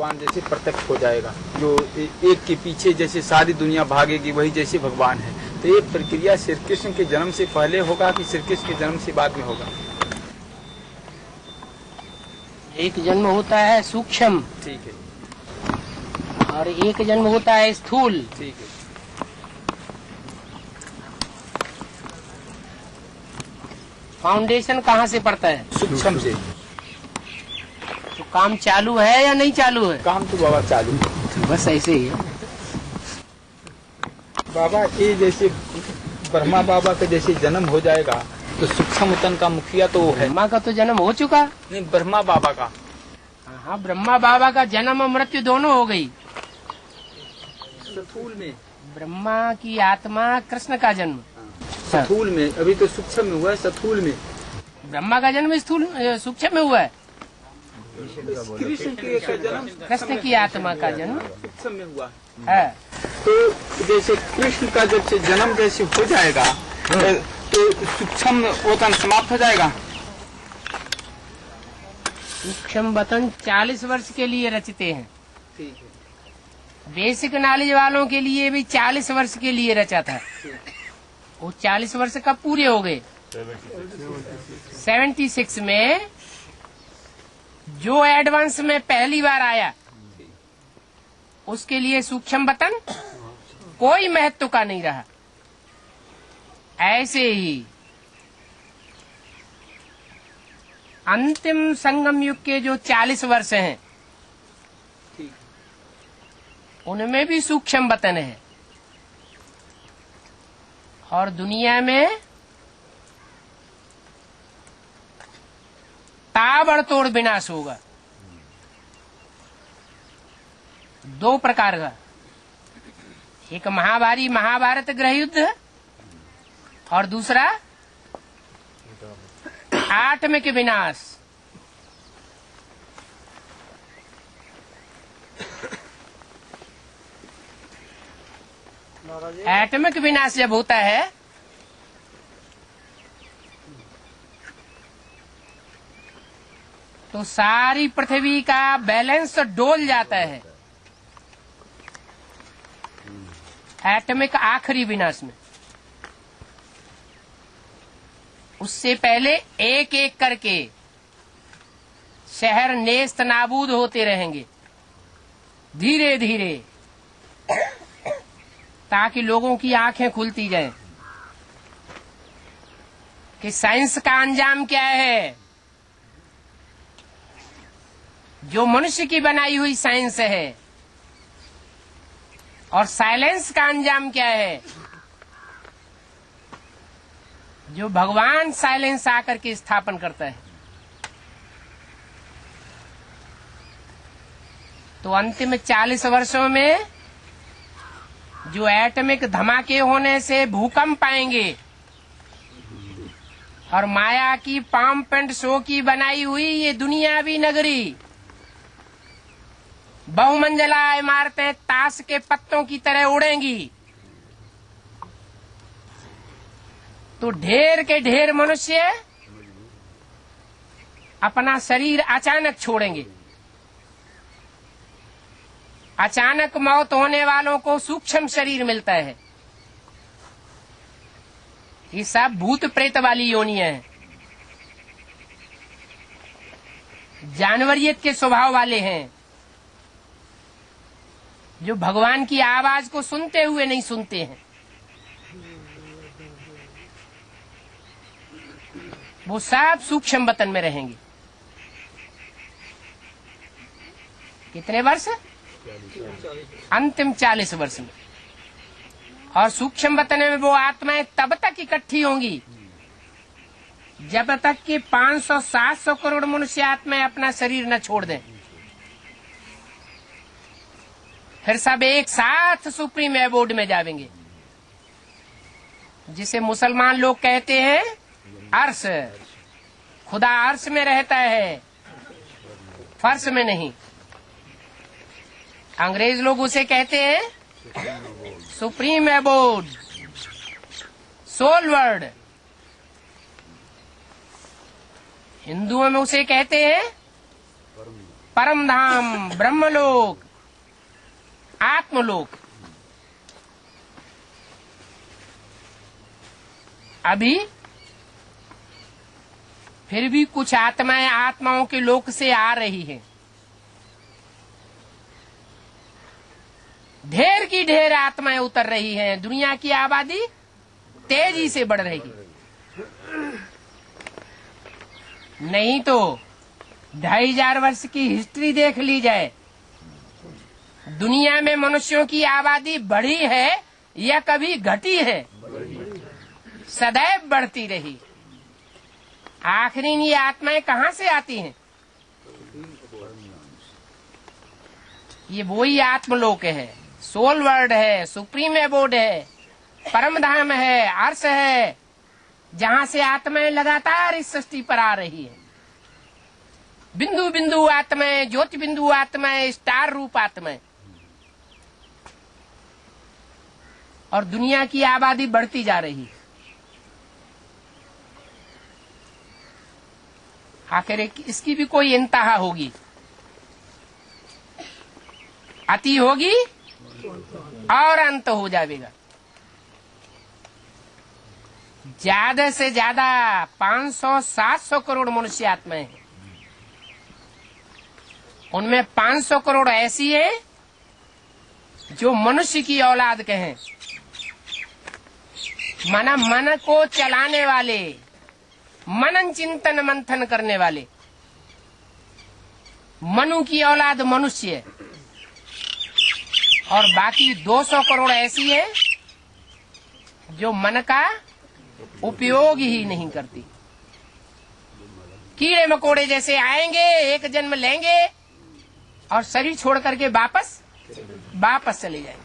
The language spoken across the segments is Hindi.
भगवान जैसे प्रत्यक्ष हो जाएगा। जो एक के पीछे जैसे सारी दुनिया भागेगी वही जैसे भगवान है। तो ये प्रक्रिया श्री कृष्ण के जन्म से पहले होगा कि श्री कृष्ण के जन्म से बाद में होगा? एक जन्म होता है सूक्ष्म, ठीक है, और एक जन्म होता है स्थूल। ठीक है। फाउंडेशन कहाँ से पड़ता है? सूक्ष्म से। तो काम चालू है या नहीं चालू है? काम तो बाबा चालू है। तो बस ऐसे ही है बाबा। ये जैसे ब्रह्मा बाबा का जैसे जन्म हो जाएगा तो सूक्ष्म उतन का मुखिया तो वो है। ब्रह्मा का तो जन्म हो चुका। नहीं, ब्रह्मा बाबा का। हाँ, ब्रह्मा बाबा का जन्म और मृत्यु दोनों हो गई। स्थूल में ब्रह्मा की आत्मा, कृष्ण का जन्म स्थूल में, अभी तो सूक्ष्म में हुआ है। स्थूल में ब्रह्मा का जन्म स्थूल सूक्ष्म में हुआ है। कृष्ण के जन्म, कृष्ण की आत्मा का जन्म सूक्ष्म में हुआ है। तो जैसे कृष्ण का जब से जन्म जैसे हो जाएगा तो सूक्ष्म वतन समाप्त हो जाएगा। सूक्ष्म वतन 40 वर्ष के लिए रचते हैं। ठीक है। बेसिक नॉलेज वालों के लिए भी 40 वर्ष के लिए रचा था। वो 40 वर्ष कब पूरे हो गए? 76 में जो एडवांस में पहली बार आया उसके लिए सूक्ष्म वतन कोई महत्व का नहीं रहा। ऐसे ही अंतिम संगम युग के जो 40 वर्ष हैं उनमें भी सूक्ष्म वतन है, और दुनिया में ताबड़तोड़ विनाश होगा। 2 प्रकार का, एक महाभारी महाभारत गृह युद्ध और दूसरा आत्मिक विनाश। एटमिक विनाश जब होता है तो सारी पृथ्वी का बैलेंस डोल जाता है। एटमिक आखिरी विनाश में, उससे पहले एक एक करके शहर नेस्त नाबूद होते रहेंगे धीरे धीरे, ताकि लोगों की आंखें खुलती जाएं कि साइंस का अंजाम क्या है। जो मनुष्य की बनाई हुई साइंस है, और साइलेंस का अंजाम क्या है, जो भगवान साइलेंस आकर के स्थापन करता है। तो अंतिम 40 वर्षों में जो एटमिक धमाके होने से भूकंप आएंगे और माया की पंप एंड शो की बनाई हुई ये दुनियावी नगरी, बहुमंजिला इमारतें ताश के पत्तों की तरह उड़ेंगी, तो ढेर के ढेर मनुष्य अपना शरीर अचानक छोड़ेंगे। अचानक मौत होने वालों को सूक्ष्म शरीर मिलता है। ये सब भूत प्रेत वाली योनियां हैं, जानवरियत के स्वभाव वाले हैं, जो भगवान की आवाज को सुनते हुए नहीं सुनते हैं। वो सब सूक्ष्म वतन में रहेंगे। कितने वर्ष? अंतिम 40 वर्ष में। और सूक्ष्म वतन में वो आत्माएं तब तक इकट्ठी होंगी जब तक कि 500-700 करोड़ मनुष्य आत्माएं अपना शरीर न छोड़ दें। फिर सब एक साथ सुप्रीम एबोर्ड में जाएंगे, जिसे मुसलमान लोग कहते हैं अर्श। खुदा अर्श में रहता है, फर्श में नहीं। अंग्रेज लोग उसे कहते हैं सुप्रीम एबोर्ड, सोल वर्ड। हिंदुओं में उसे कहते हैं परम धाम, ब्रह्मलोक, आत्मलोक। अभी फिर भी कुछ आत्माएं आत्माओं के लोक से आ रही हैं। ढेर की ढेर आत्माएं उतर रही हैं। दुनिया की आबादी तेजी से बढ़ रही है। नहीं तो 2500 वर्ष की हिस्ट्री देख ली जाए, दुनिया में मनुष्यों की आबादी बढ़ी है या कभी घटी है? सदैव बढ़ती रही। आखिर ये आत्माएं कहाँ से आती हैं? ये वही आत्मलोक है, सोल वर्ल्ड है, सुप्रीम एबोर्ड है, परम धाम है, अर्श है, जहाँ से आत्माएं लगातार इस सृष्टि पर आ रही है। बिंदु बिंदु आत्माएं, ज्योति बिंदु आत्माएं, स्टार रूप आत्माएं। और दुनिया की आबादी बढ़ती जा रही है। आखिर इसकी भी कोई इंतहा होगी, अति होगी और अंत हो जाएगा। ज्यादा से ज्यादा 500-700 करोड़ मनुष्य आत्माएं हैं। उनमें 500 करोड़ ऐसी हैं जो मनुष्य की औलाद के हैं, मन को चलाने वाले, मनन चिंतन मंथन करने वाले। मनु की औलाद मनुष्य है। और बाकी 200 करोड़ ऐसी है जो मन का उपयोग ही नहीं करती। कीड़े मकोड़े जैसे आएंगे, एक जन्म लेंगे और शरीर छोड़ करके वापस चले जाएंगे।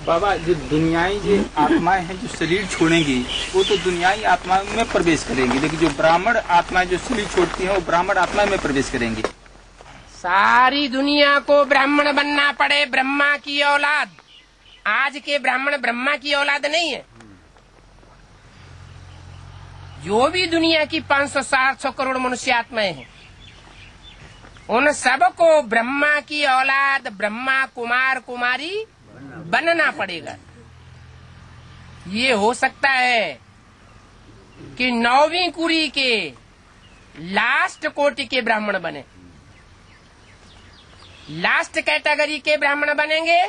बाबा, जो दुनियाई जो आत्माएं हैं जो शरीर छोड़ेंगी वो तो दुनियाई आत्मा में प्रवेश करेंगी, लेकिन जो ब्राह्मण आत्माएं जो शरीर छोड़ती हैं वो ब्राह्मण आत्मा में प्रवेश करेंगी। सारी दुनिया को ब्राह्मण बनना पड़े, ब्रह्मा की औलाद। आज के ब्राह्मण ब्रह्मा की औलाद नहीं है। जो भी दुनिया की 500-700 करोड़ मनुष्य आत्माएं हैं, उन सबको ब्रह्मा की औलाद, ब्रह्मा कुमार कुमारी बनना पड़ेगा। ये हो सकता है कि 9वीं कुरी के लास्ट कोटि के ब्राह्मण बने, लास्ट कैटेगरी के ब्राह्मण बनेंगे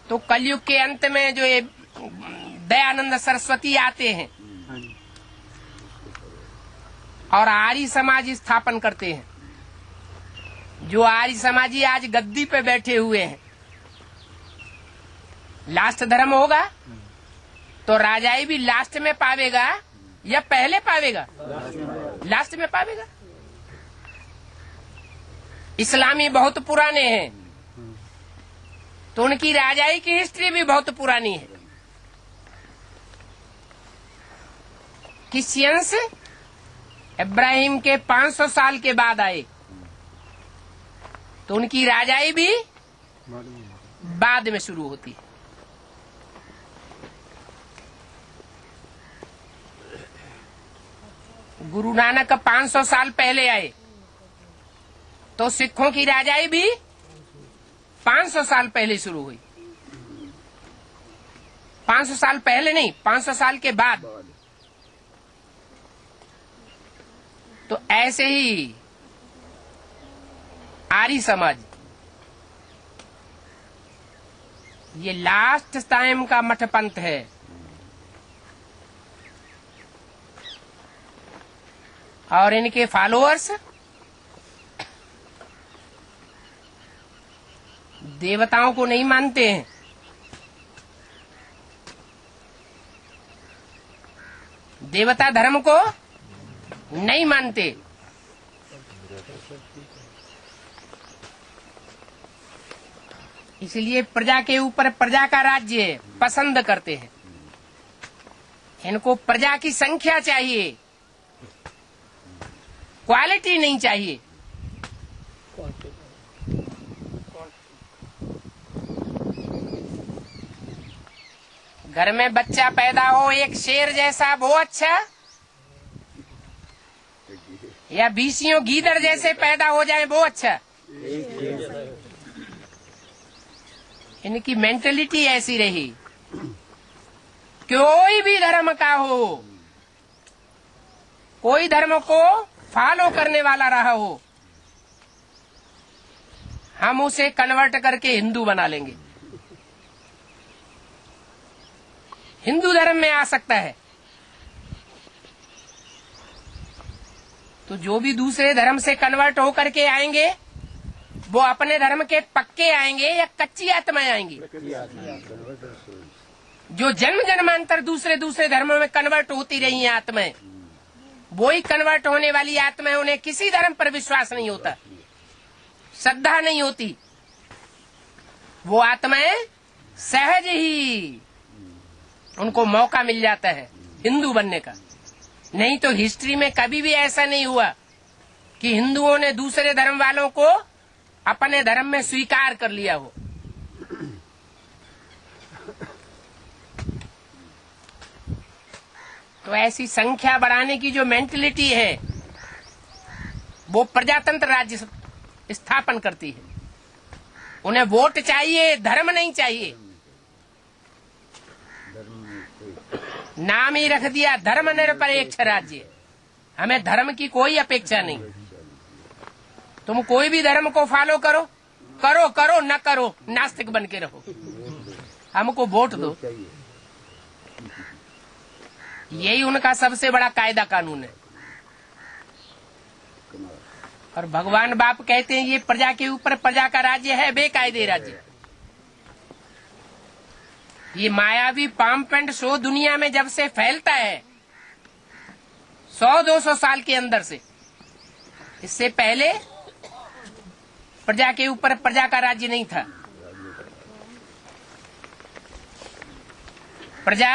तो कलयुग के अंत में जो ये दयानंद सरस्वती आते हैं और आर्य समाज स्थापन करते हैं। जो आर्य समाजी आज गद्दी पे बैठे हुए हैं, लास्ट धर्म होगा तो राजाई भी लास्ट में पावेगा या पहले पावेगा? लास्ट में पावेगा। इस्लामी बहुत पुराने हैं तो उनकी राजाई की हिस्ट्री भी बहुत पुरानी है। क्रिश्चियंस इब्राहिम के 500 साल के बाद आए तो उनकी राजाई भी बाद में शुरू होती है। गुरु नानक 500 साल पहले आए तो सिखों की राजाई भी 500 साल पहले शुरू हुई। 500 साल पहले नहीं, 500 साल के बाद। तो ऐसे ही आर्य समाज ये लास्ट टाइम का मठ पंथ है। और इनके फॉलोअर्स देवताओं को नहीं मानते हैं। देवता धर्म को नहीं मानते। इसलिए प्रजा के ऊपर प्रजा का राज्य पसंद करते हैं। इनको प्रजा की संख्या चाहिए, क्वालिटी नहीं चाहिए। घर में बच्चा पैदा हो एक शेर जैसा वो अच्छा, या 20 गीदड़ जैसे पैदा हो जाए वो अच्छा? इनकी मेंटेलिटी ऐसी रही। कोई भी धर्म का हो, कोई धर्म को फॉलो करने वाला रहा हो, हम उसे कन्वर्ट करके हिंदू बना लेंगे, हिंदू धर्म में आ सकता है। तो जो भी दूसरे धर्म से कन्वर्ट होकर के आएंगे वो अपने धर्म के पक्के आएंगे या कच्ची आत्माएं आएंगी? जो जन्म जन्मांतर दूसरे धर्मों में कन्वर्ट होती रही हैं आत्माएं, वो ही कन्वर्ट होने वाली आत्माएं, उन्हें किसी धर्म पर विश्वास नहीं होता, श्रद्धा नहीं होती। वो आत्माएं सहज ही उनको मौका मिल जाता है हिंदू बनने का। नहीं तो हिस्ट्री में कभी भी ऐसा नहीं हुआ कि हिंदुओं ने दूसरे धर्म वालों को अपने धर्म में स्वीकार कर लिया हो। तो ऐसी संख्या बढ़ाने की जो मेंटलिटी है वो प्रजातंत्र राज्य स्थापन करती है। उन्हें वोट चाहिए, धर्म नहीं चाहिए। नाम ही रख दिया धर्मनिरपेक्ष राज्य। हमें धर्म की कोई अपेक्षा नहीं। तुम कोई भी धर्म को फॉलो करो, करो करो न करो, नास्तिक बन के रहो, हमको वोट दो। यही उनका सबसे बड़ा कायदा कानून है। और भगवान बाप कहते हैं ये प्रजा के ऊपर प्रजा का राज्य है, बेकायदे राज्य। ये मायावी पंप एंड शो दुनिया में जब से फैलता है 100-200 साल के अंदर से, इससे पहले प्रजा के ऊपर प्रजा का राज्य नहीं था। प्रजा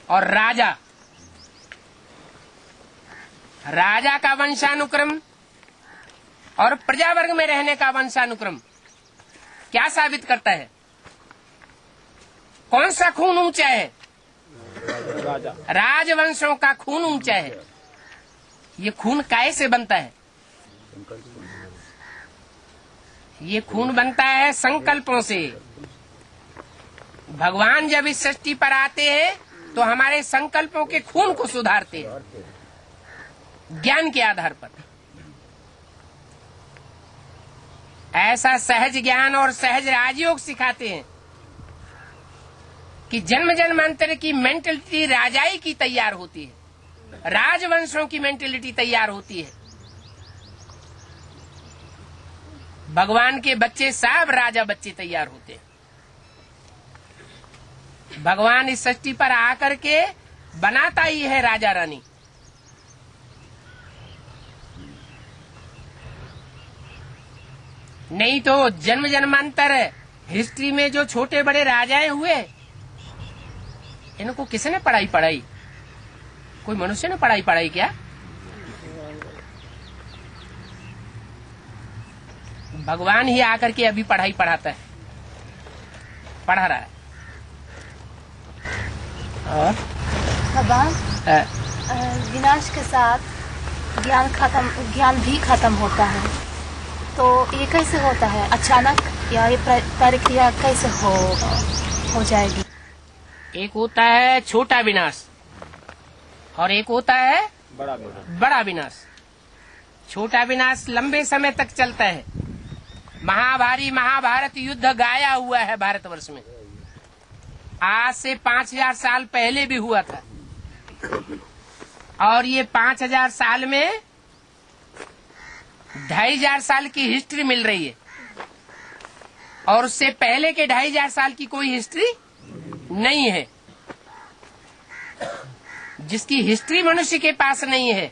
और राजा, राजा का वंशानुक्रम और प्रजा वर्ग में रहने का वंशानुक्रम क्या साबित करता है? कौन सा खून ऊंचा है? राजवंशों का खून ऊंचा है। ये खून कैसे बनता है? ये खून बनता है संकल्पों से। भगवान जब इस सृष्टि पर आते हैं तो हमारे संकल्पों के खून को सुधारते हैं ज्ञान के आधार पर। ऐसा सहज ज्ञान और सहज राजयोग सिखाते हैं कि जन्म जन्मांतर की मेंटलिटी राजाई की तैयार होती है, राजवंशों की मेंटलिटी तैयार होती है। भगवान के बच्चे सब राजा बच्चे तैयार होते हैं। भगवान इस सृष्टि पर आकर के बनाता ही है राजा रानी। नहीं तो जन्म जन्मांतर हिस्ट्री में जो छोटे बड़े राजाएं हुए, इनको किसने पढ़ाई? कोई मनुष्य ने पढ़ाई क्या? भगवान ही आकर के अभी पढ़ाई पढ़ाता है, पढ़ा रहा है। और भगवान विनाश के साथ ज्ञान भी खत्म होता है। तो ये कैसे होता है अचानक, या ये प्रक्रिया कैसे हो जाएगी? एक होता है छोटा विनाश और एक होता है बड़ा विनाश। छोटा विनाश लंबे समय तक चलता है। महाभारत युद्ध गाया हुआ है भारतवर्ष में। आज से 5000 साल पहले भी हुआ था। और ये 5000 साल में 2500 साल की हिस्ट्री मिल रही है। और उससे पहले के 2500 साल की कोई हिस्ट्री नहीं है। जिसकी हिस्ट्री मनुष्य के पास नहीं है,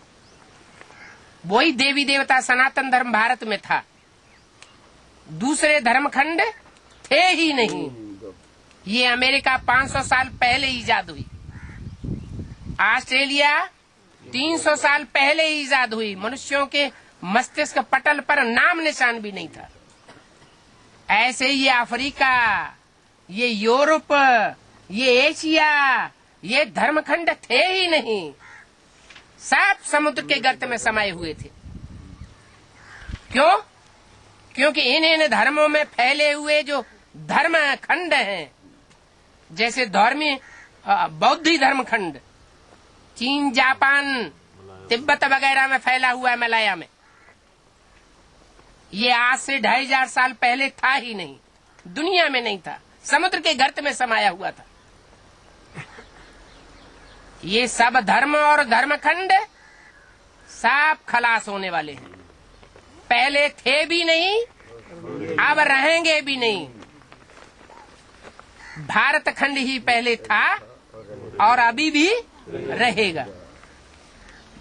वही देवी देवता सनातन धर्म भारत में था। दूसरे धर्मखंड थे ही नहीं। ये अमेरिका 500 साल पहले ईजाद हुई। ऑस्ट्रेलिया 300 साल पहले ईजाद हुई। मनुष्यों के मस्तिष्क पटल पर नाम निशान भी नहीं था। ऐसे ही अफ्रीका ये यूरोप, ये एशिया, ये धर्मखंड थे ही नहीं, सब समुद्र के गर्त में समाये हुए थे। क्यों? क्योंकि इन धर्मों में फैले हुए जो धर्म खंड हैं, जैसे धर्मी बौद्धी धर्मखंड चीन, जापान, तिब्बत वगैरह में फैला हुआ है, मलाया में, ये आज से 2500 साल पहले था ही नहीं, दुनिया में नहीं था, समुद्र के गर्त में समाया हुआ था। ये सब धर्म और धर्मखंड सब खलास होने वाले हैं। पहले थे भी नहीं, अब रहेंगे भी नहीं। भारत खंड ही पहले था और अभी भी रहेगा,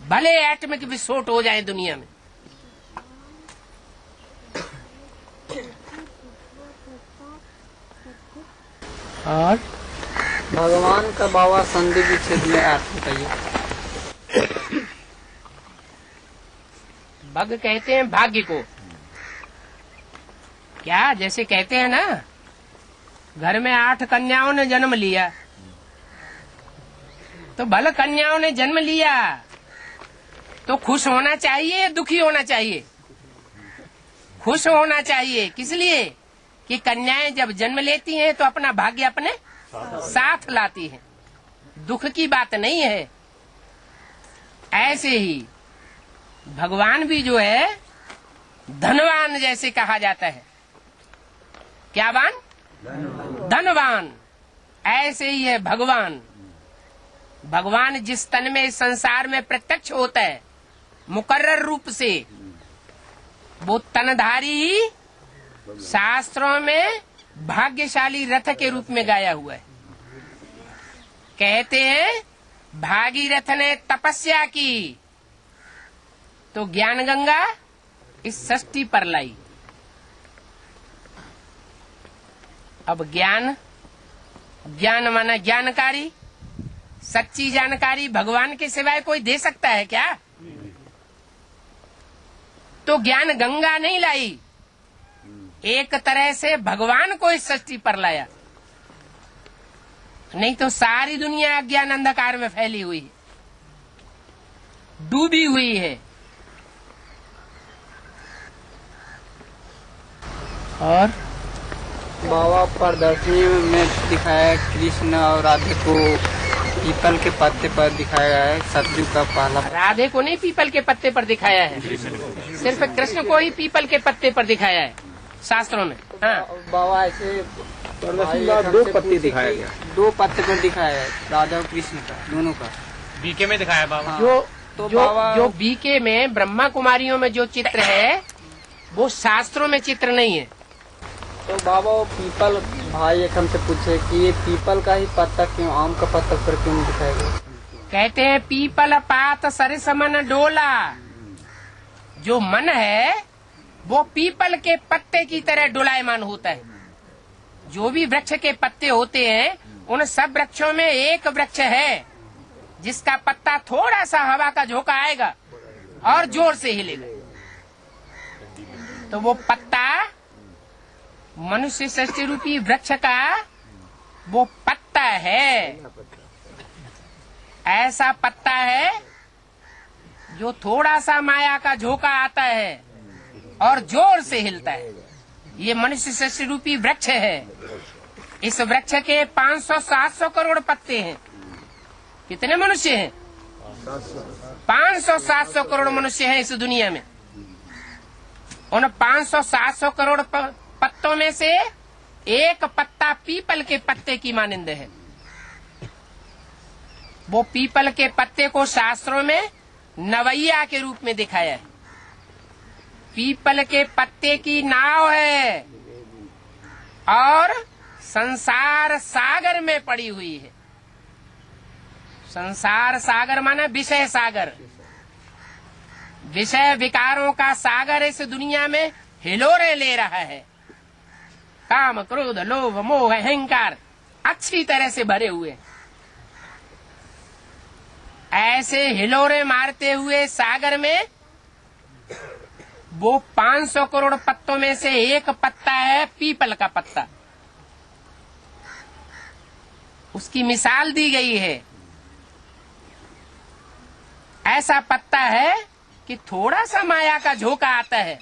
भले एटमिक विस्फोट हो जाए दुनिया में। और भगवान का बाबा संधि विच्छेद में अर्थ बताइए। भग कहते हैं भाग्य को। क्या? जैसे कहते हैं ना, घर में 8 कन्याओं ने जन्म लिया, तो भले कन्याओं ने जन्म लिया तो खुश होना चाहिए या दुखी होना चाहिए? खुश होना चाहिए। किस लिए? कि कन्याएं जब जन्म लेती हैं तो अपना भाग्य अपने साथ लाती हैं, दुख की बात नहीं है। ऐसे ही भगवान भी जो है धनवान जैसे कहा जाता है। क्या वान? धनवान। ऐसे ही है भगवान। भगवान जिस तन में इस संसार में प्रत्यक्ष होता है मुकर्रर रूप से, वो तनधारी ही शास्त्रों में भाग्यशाली रथ के रूप में गाया हुआ है। कहते हैं भागीरथ ने तपस्या की तो ज्ञान गंगा इस सृष्टि पर लाई। अब ज्ञान माना जानकारी, सच्ची जानकारी भगवान के सिवाय कोई दे सकता है क्या? तो ज्ञान गंगा नहीं लाई, एक तरह से भगवान को इस सृष्टि पर लाया। नहीं तो सारी दुनिया अज्ञान अंधकार में फैली हुई है, डूबी हुई है। और बाबा प्रदर्शनी में दिखाया है कृष्ण और राधे को पीपल के पत्ते पर दिखाया गया है। सतयुग का पहला। राधे को नहीं पीपल के पत्ते पर दिखाया है, सिर्फ कृष्ण को ही पीपल के पत्ते पर दिखाया है शास्त्रों में। हाँ। बाबा ऐसे 2 पत्ते दिखाया गया, 2 पत्ते पर दिखाया है, राधा और कृष्ण का, दोनों का बीके में दिखाया बाबा। हाँ। जो बीके में ब्रह्मा कुमारियों में जो चित्र है वो शास्त्रों में चित्र नहीं है। तो बाबा वो पीपल, भाई एक हमसे पूछे कि ये पीपल का ही पत्ता क्यों, आम का पत्ता पर क्यों नहीं दिखाया गया? कहते हैं पीपल पात सरिस मन डोला। जो मन है वो पीपल के पत्ते की तरह डोलायमान होता है। जो भी वृक्ष के पत्ते होते हैं उन सब वृक्षों में एक वृक्ष है जिसका पत्ता थोड़ा सा हवा का झोंका आएगा और जोर से हिलेगा, तो वो पत्ता मनुष्य सृष्टि रूपी वृक्ष का वो पत्ता है। ऐसा पत्ता है जो थोड़ा सा माया का झोंका आता है और जोर से हिलता है। ये मनुष्य सृष्टि रूपी वृक्ष है। इस वृक्ष के 500-700 करोड़ पत्ते हैं। कितने मनुष्य हैं? 500-700 करोड़ मनुष्य हैं इस दुनिया में। उन 500-700 करोड़ पत्तों में से एक पत्ता पीपल के पत्ते की मानिंद है। वो पीपल के पत्ते को शास्त्रों में नवैया के रूप में दिखाया है। पीपल के पत्ते की नाव है और संसार सागर में पड़ी हुई है। संसार सागर माने विषय सागर। विषय विकारों का सागर इस दुनिया में हिलोरे ले रहा है। काम, क्रोध, लोभ, मोह, अहंकार अच्छी तरह से भरे हुए। ऐसे हिलोरे मारते हुए सागर में वो 500 करोड़ पत्तों में से एक पत्ता है पीपल का पत्ता। उसकी मिसाल दी गई है। ऐसा पत्ता है कि थोड़ा सा माया का झोंका आता है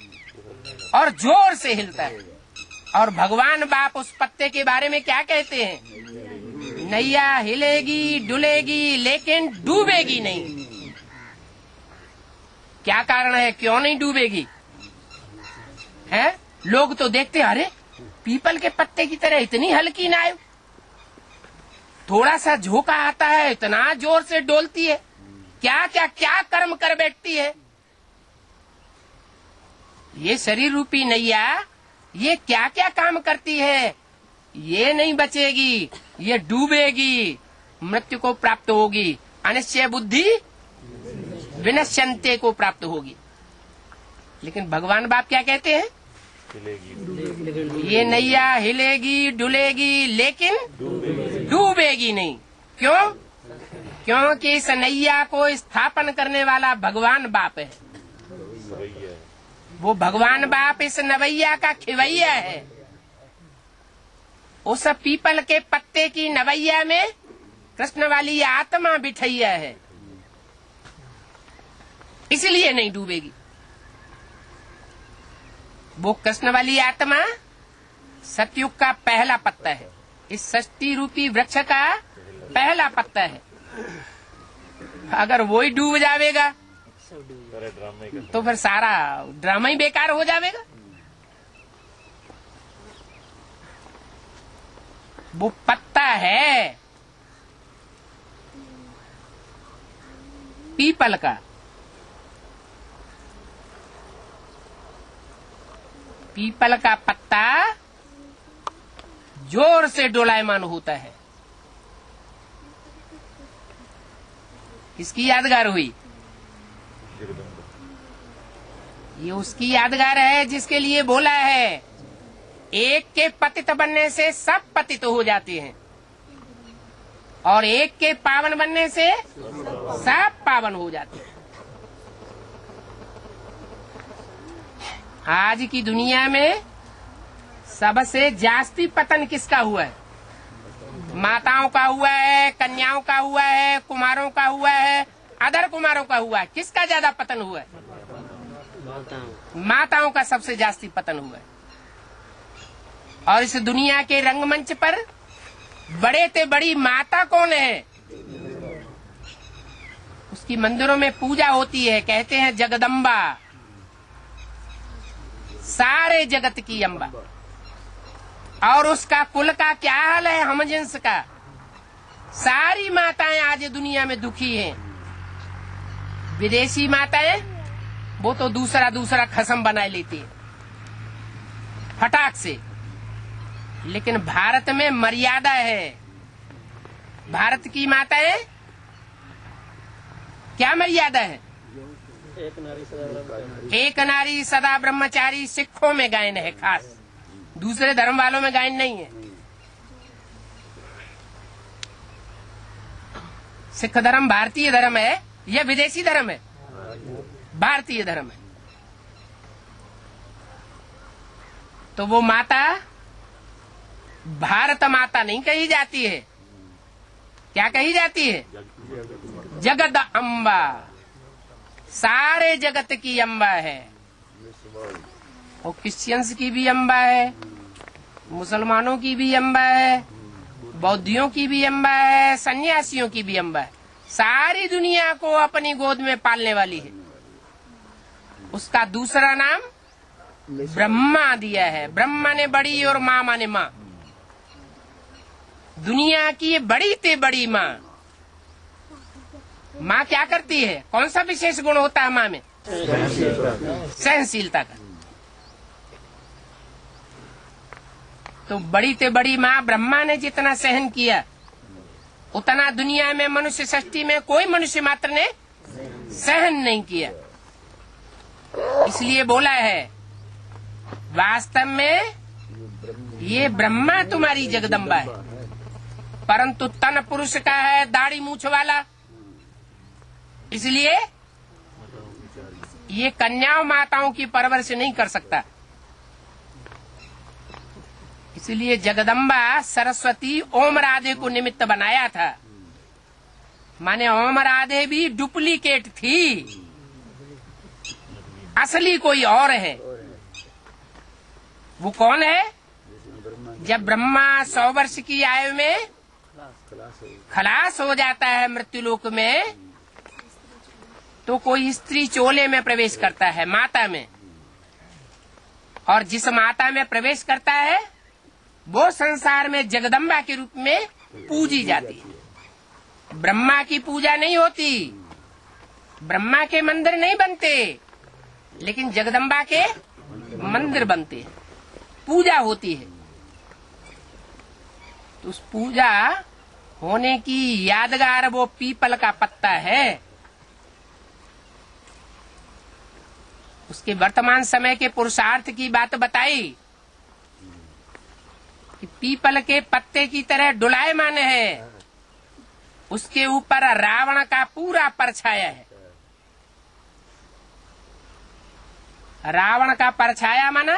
और जोर से हिलता है। और भगवान बाप उस पत्ते के बारे में क्या कहते हैं? नैया हिलेगी डुलेगी लेकिन डूबेगी नहीं। क्या कारण है, क्यों नहीं डूबेगी? है लोग तो देखते, अरे पीपल के पत्ते की तरह इतनी हल्की नाव, थोड़ा सा झोंका आता है इतना जोर से डोलती है, क्या क्या क्या कर्म कर बैठती है। ये शरीर रूपी नैया ये क्या क्या काम करती है। ये नहीं बचेगी, ये डूबेगी, मृत्यु को प्राप्त होगी, अनिश्चय बुद्धि विनश्यन्ते को प्राप्त होगी। लेकिन भगवान बाप क्या कहते हैं? ये नैया हिलेगी डुलेगी लेकिन डूबेगी नहीं। क्यों? क्योंकि इस नैया को स्थापन करने वाला भगवान बाप है। वो भगवान बाप इस नवैया का खिवैया है। उस पीपल के पत्ते की नवैया में कृष्ण वाली आत्मा बिठैया है, इसलिए नहीं डूबेगी। वो कृष्ण वाली आत्मा सतयुग का पहला पत्ता है, इस षष्टि रूपी वृक्ष का पहला पत्ता है। अगर वो ही डूब जाएगा तो फिर सारा ड्रामा ही बेकार हो जाएगा। वो पत्ता है पीपल का। पीपल का पत्ता जोर से डोलायमान होता है। किसकी यादगार हुई? ये उसकी यादगार है जिसके लिए बोला है एक के पतित बनने से सब पतित हो जाते हैं और एक के पावन बनने से सब पावन हो जाते हैं। आज की दुनिया में सबसे जास्ती पतन किसका हुआ है? माताओं का हुआ है, कन्याओं का हुआ है, कुमारों का हुआ है, अधर कुमारों का हुआ है। किसका ज्यादा पतन हुआ है? माताओं का सबसे जास्ती पतन हुआ है। और इस दुनिया के रंगमंच पर बड़े ते बड़ी माता कौन है? उसकी मंदिरों में पूजा होती है, कहते हैं जगदम्बा, सारे जगत की अम्बा। और उसका कुल का क्या हाल है? हम जिन्स का। सारी माताएं आज दुनिया में दुखी हैं। विदेशी माताएं वो तो दूसरा खसम बना लेती है फटाक से। लेकिन भारत में मर्यादा है। भारत की माताएं क्या मर्यादा है? एक नारी सदा ब्रह्मचारी सिखों में गायन है खास, दूसरे धर्म वालों में गायन नहीं है। सिख धर्म भारतीय धर्म है या विदेशी धर्म है? भारतीय धर्म है। तो वो माता भारत माता नहीं कही जाती है, क्या कही जाती है? जगद अम्बा, सारे जगत की अम्बा है। और क्रिश्चियंस की भी अम्बा है, मुसलमानों की भी अम्बा है, बौद्धियों की भी अम्बा है, सन्यासियों की भी अम्बा है। सारी दुनिया को अपनी गोद में पालने वाली है। उसका दूसरा नाम ब्रह्मा दिया है। ब्रह्मा ने बड़ी और माँ माने माँ। दुनिया की बड़ी ते बड़ी माँ। माँ क्या करती है? कौन सा विशेष गुण होता है माँ में? सहनशीलता का। तो बड़ी ते बड़ी माँ ब्रह्मा ने जितना सहन किया उतना दुनिया में मनुष्य सृष्टि में कोई मनुष्य मात्र ने सहन नहीं किया। इसलिए बोला है वास्तव में ये ब्रह्मा तुम्हारी जगदम्बा है, परंतु तन पुरुष का है, दाढ़ी मूछ वाला। इसलिए ये कन्याओं माताओं की परवरिश नहीं कर सकता। इसलिए जगदम्बा सरस्वती ओम राधे को निमित्त बनाया था। माने ओम राधे भी डुप्लीकेट थी, असली कोई और है। वो कौन है? जब ब्रह्मा 100 वर्ष की आयु में खलास हो जाता है मृत्युलोक में, तो कोई स्त्री चोले में प्रवेश करता है, माता में, और जिस माता में प्रवेश करता है वो संसार में जगदम्बा के रूप में पूजी जाती है। ब्रह्मा की पूजा नहीं होती, ब्रह्मा के मंदिर नहीं बनते, लेकिन जगदम्बा के मंदिर बनते हैं, पूजा होती है। तो उस पूजा होने की यादगार वो पीपल का पत्ता है। उसके वर्तमान समय के पुरुषार्थ की बात बताई कि पीपल के पत्ते की तरह डुलायमान है, उसके ऊपर रावण का पूरा परछाया है। रावण का परछाया माना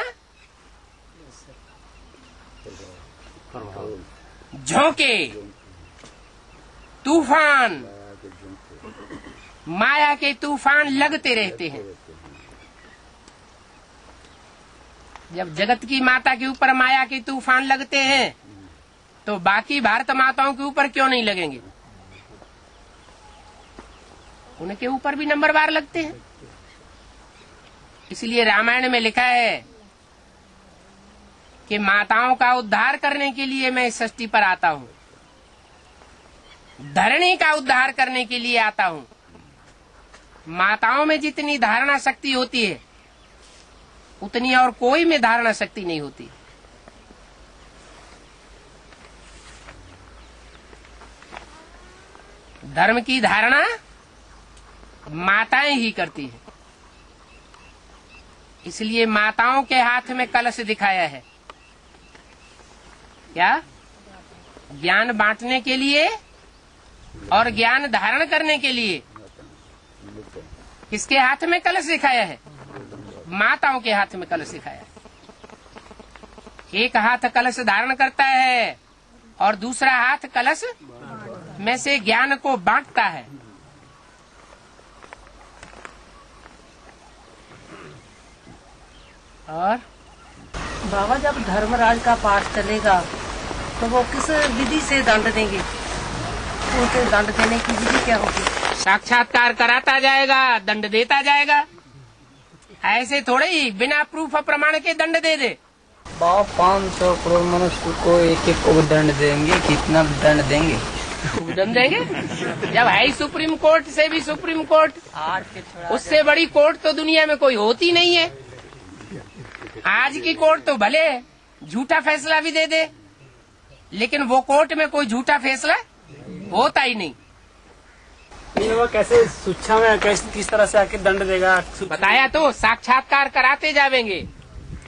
झोंके, तूफान, माया के तूफान लगते रहते हैं। जब जगत की माता के ऊपर माया के तूफान लगते हैं तो बाकी भारत माताओं के ऊपर क्यों नहीं लगेंगे? उनके ऊपर भी नंबरवार लगते हैं। इसलिए रामायण में लिखा है कि माताओं का उद्धार करने के लिए मैं इस सृष्टि पर आता हूँ, धरणी का उद्धार करने के लिए आता हूँ। माताओं में जितनी धारणा शक्ति होती है उतनी और कोई में धारणा शक्ति नहीं होती। धर्म की धारणा माताएं ही करती हैं। इसलिए माताओं के हाथ में कलश दिखाया है। क्या? ज्ञान बांटने के लिए और ज्ञान धारण करने के लिए। किसके हाथ में कलश दिखाया है? माताओं के हाथ में कलश दिखाया है। एक हाथ कलश धारण करता है और दूसरा हाथ कलश में से ज्ञान को बांटता है। और बाबा, जब धर्मराज का पाठ चलेगा तो वो किस विधि से दंड देंगे? उनको दंड देने की विधि क्या होगी? साक्षात्कार कराता जाएगा, दंड देता जाएगा। ऐसे थोड़े ही बिना प्रूफ प्रमाण के दंड दे दे। 500 करोड़ मनुष्य को एक एक को दंड देंगे। कितना दंड देंगे? दंड देंगे। जब हाई सुप्रीम कोर्ट से भी सुप्रीम कोर्ट, उससे बड़ी कोर्ट तो दुनिया में कोई होती नहीं है। आज की कोर्ट तो भले झूठा फैसला भी दे दे, लेकिन वो कोर्ट में कोई झूठा फैसला होता ही नहीं। वो कैसे शिक्षा में किस तरह से आके दंड देगा? बताया तो, साक्षात्कार कराते जाएंगे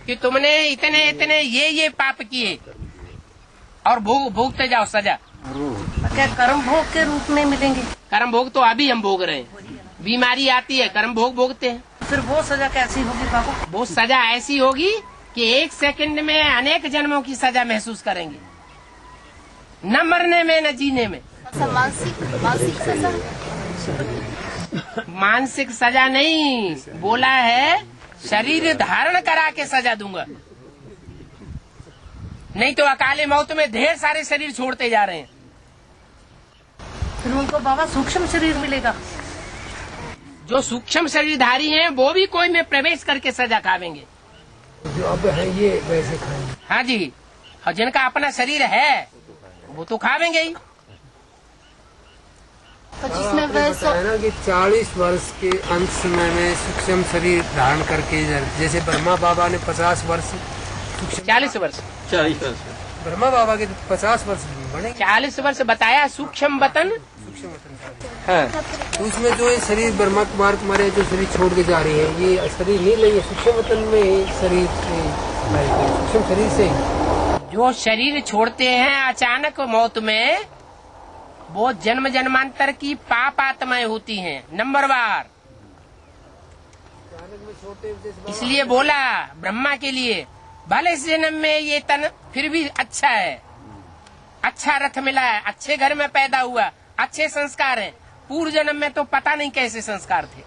कि तुमने इतने इतने ये पाप किए और भोगते जाओ सजा। क्या कर्म भोग के रूप में मिलेंगे? कर्म भोग तो अभी हम भोग रहे हैं। बीमारी आती है, कर्म भोग भोगते हैं। फिर वो सजा कैसी होगी बाबा? वो सजा ऐसी होगी कि 1 सेकंड में अनेक जन्मों की सजा महसूस करेंगे, न मरने में न जीने में। मानसिक सजा? मानसिक सजा नहीं, बोला है शरीर धारण करा के सजा दूंगा। नहीं तो अकाले मौत में ढेर सारे शरीर छोड़ते जा रहे हैं। फिर उनको बाबा सूक्ष्म शरीर मिलेगा? जो सूक्ष्म शरीरधारी हैं वो भी कोई में प्रवेश करके सजा खावेंगे। जो अब है ये वैसे खाएंगे। हाँ जी, और जिनका अपना शरीर है वो तो खावेंगे ही। तो जिसमें वैसा है ना कि 40 वर्ष के अंत समय में सूक्ष्म शरीर धारण करके, जैसे ब्रह्मा बाबा ने 50 वर्ष 40 वर्ष ब्रह्मा बाबा के 50 वर्ष बने। 40 वर्ष बताया सूक्ष्म वतन है। तो उसमें जो ये शरीर ब्रह्मा कुमार कुमारी जो शरीर छोड़ के जा रही है, ये शरीर नहीं लेंगे सूक्ष्म वतन में शरीर सूक्ष्म शरीर से जो शरीर छोड़ते हैं अचानक मौत में, वो जन्म जन्मांतर की पाप आत्माएं होती हैं नंबरवार। इसलिए बोला ब्रह्मा के लिए, भले इस जन्म में ये तन फिर भी अच्छा है, अच्छा रथ मिला है, अच्छे घर में पैदा हुआ, अच्छे संस्कार हैं। पूर्व जन्म में तो पता नहीं कैसे संस्कार थे।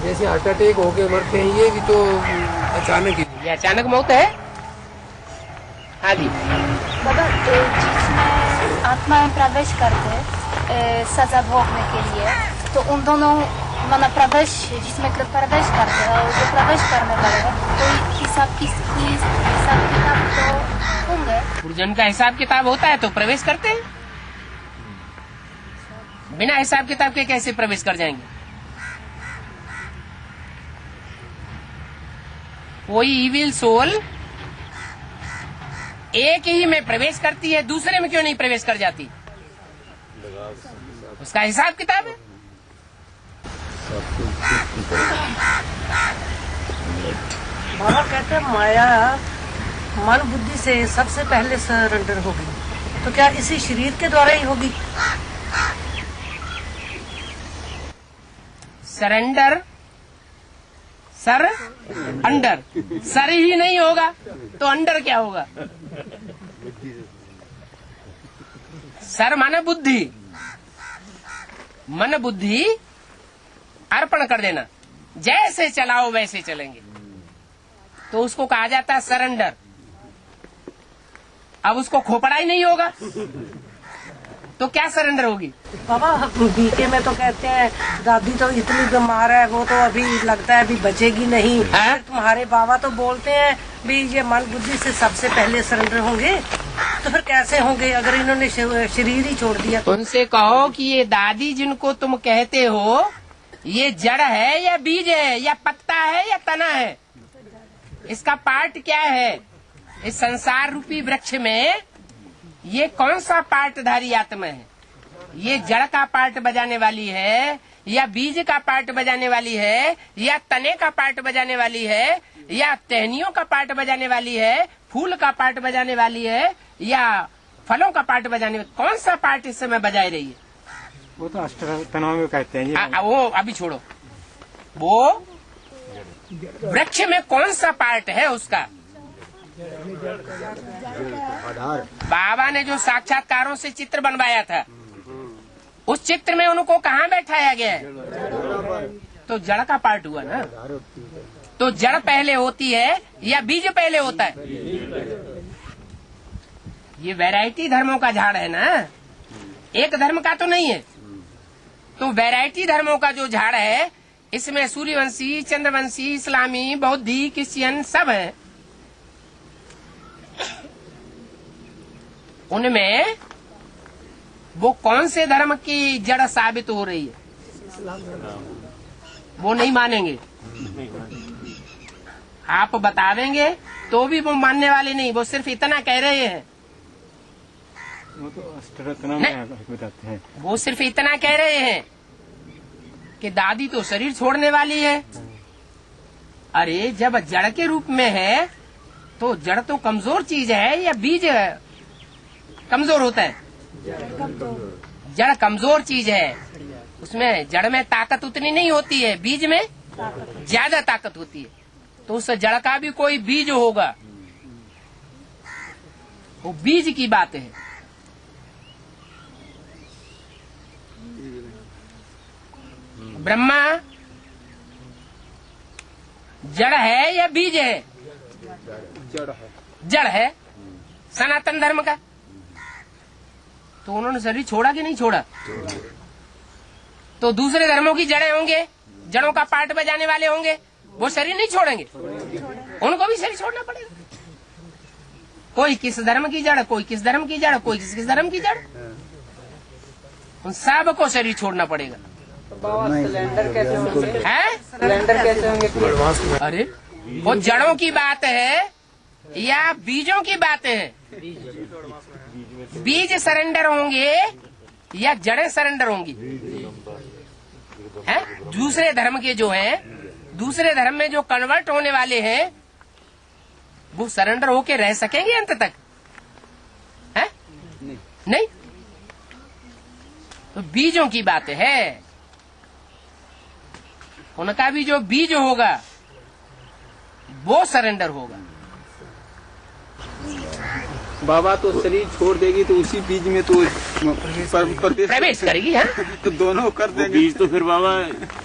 जैसे हार्ट अटैक होके मरते हैं, ये भी तो अचानक ही। ये अचानक मौत है। हाँ जी बाबा, जिसमें आत्माएं प्रवेश करते सजा भोगने के लिए, तो उन दोनों माना प्रवेश, जिसमें प्रवेश करते हैं, जो प्रवेश करने वाले हैं, कोई हिसाब किताब तो होंगे। पूर्वजन्म का हिसाब किताब होता है तो प्रवेश करते हैं। बिना हिसाब किताब के कैसे प्रवेश कर जाएंगे? कोई इविल सोल एक ही में प्रवेश करती है, दूसरे में क्यों नहीं प्रवेश कर जाती? उसका हिसाब किताब है। बाबा कहते हैं माया मन बुद्धि से सबसे पहले सरेंडर होगी, तो क्या इसी शरीर के द्वारा ही होगी? सरेंडर सर अंडर, सर ही नहीं होगा तो अंडर क्या होगा? सर माने बुद्धि, मन बुद्धि अर्पण कर देना, जैसे चलाओ वैसे चलेंगे, तो उसको कहा जाता है सरेंडर। अब उसको खोपड़ा ही नहीं होगा तो क्या सरेंडर होगी? बाबा बीके में तो कहते हैं दादी तो इतनी बीमार है, वो तो अभी लगता है अभी बचेगी नहीं। हाँ? तुम्हारे बाबा तो बोलते हैं भी ये मन बुद्धि से सबसे पहले सरेंडर होंगे, तो फिर कैसे होंगे अगर इन्होंने शरीर ही छोड़ दिया? उनसे कहो कि ये दादी जिनको तुम कहते हो, ये जड़ है या बीज है या पत्ता है या तना है? इसका पार्ट क्या है? इस संसार रूपी वृक्ष में ये कौन सा पार्टधारी आत्मा है? ये जड़ का पार्ट बजाने वाली है या बीज का पार्ट बजाने वाली है या तने का पार्ट बजाने वाली है या टहनियों का पार्ट बजाने वाली है, फूल का पार्ट बजाने वाली है या फलों का पार्ट बजाने वाली? कौन सा पार्ट इस समय बजाए रही है? वो तो अष्टतनाओं में कहते हैं ये। वो अभी छोड़ो, वो वृक्ष में कौन सा पार्ट है उसका? बाबा ने जो साक्षात्कारों से चित्र बनवाया था, उस चित्र में उनको कहाँ बैठाया गया है? तो जड़ का पार्ट हुआ ना। तो जड़ पहले होती है या बीज पहले होता है? ये वैरायटी धर्मों का झाड़ है ना, एक धर्म का तो नहीं है। तो वैरायटी धर्मों का जो झाड़ है, इसमें सूर्यवंशी, चंद्रवंशी, इस्लामी, बौद्धी, क्रिश्चियन सब है। उनमें वो कौन से धर्म की जड़ साबित हो रही है? वो नहीं मानेंगे। आप बतावेंगे तो भी वो मानने वाले नहीं, वो सिर्फ इतना कह रहे हैं। वो तो अष्टरत्न में बताते हैं। वो सिर्फ इतना कह रहे हैं कि दादी तो शरीर छोड़ने वाली है। अरे जब जड़ के रूप में है तो जड़ तो कमजोर चीज है या बीज कमजोर होता है? जड़ कमजोर चीज है, उसमें जड़ में ताकत उतनी नहीं होती है, बीज में ज्यादा ताकत होती है। तो उस जड़ का भी कोई बीज होगा, वो बीज की बात है। ब्रह्मा जड़ है या बीज है? जड़ है सनातन धर्म का। तो उन्होंने शरीर छोड़ा कि नहीं छोड़ा? तो दूसरे धर्मों की जड़ें होंगे, जड़ों का पार्ट बजाने वाले होंगे, वो शरीर नहीं छोड़ेंगे, उनको भी शरीर छोड़ना पड़ेगा। कोई किस धर्म की जड़, कोई किस धर्म की जड़, कोई किस धर्म की जड़, उन सब को शरीर छोड़ना पड़ेगा। सिलेंडर कैसे होंगे? है सिलेंडर कैसे होंगे? अरे वो जड़ों की बात है या बीजों की बात है? बीज सरेंडर होंगे या जड़ें सरेंडर होंगी? हैं? दूसरे धर्म के जो हैं, दूसरे धर्म में जो कन्वर्ट होने वाले हैं, वो सरेंडर होके रह सकेंगे अंत तक? हैं? नहीं। तो बीजों की बात है। उनका भी जो बीज होगा वो सरेंडर होगा। बाबा तो शरीर छोड़ देगी तो उसी बीज में तो प्रवेश करेगी। हाँ, तो दोनों कर देंगे। बीज तो फिर बाबा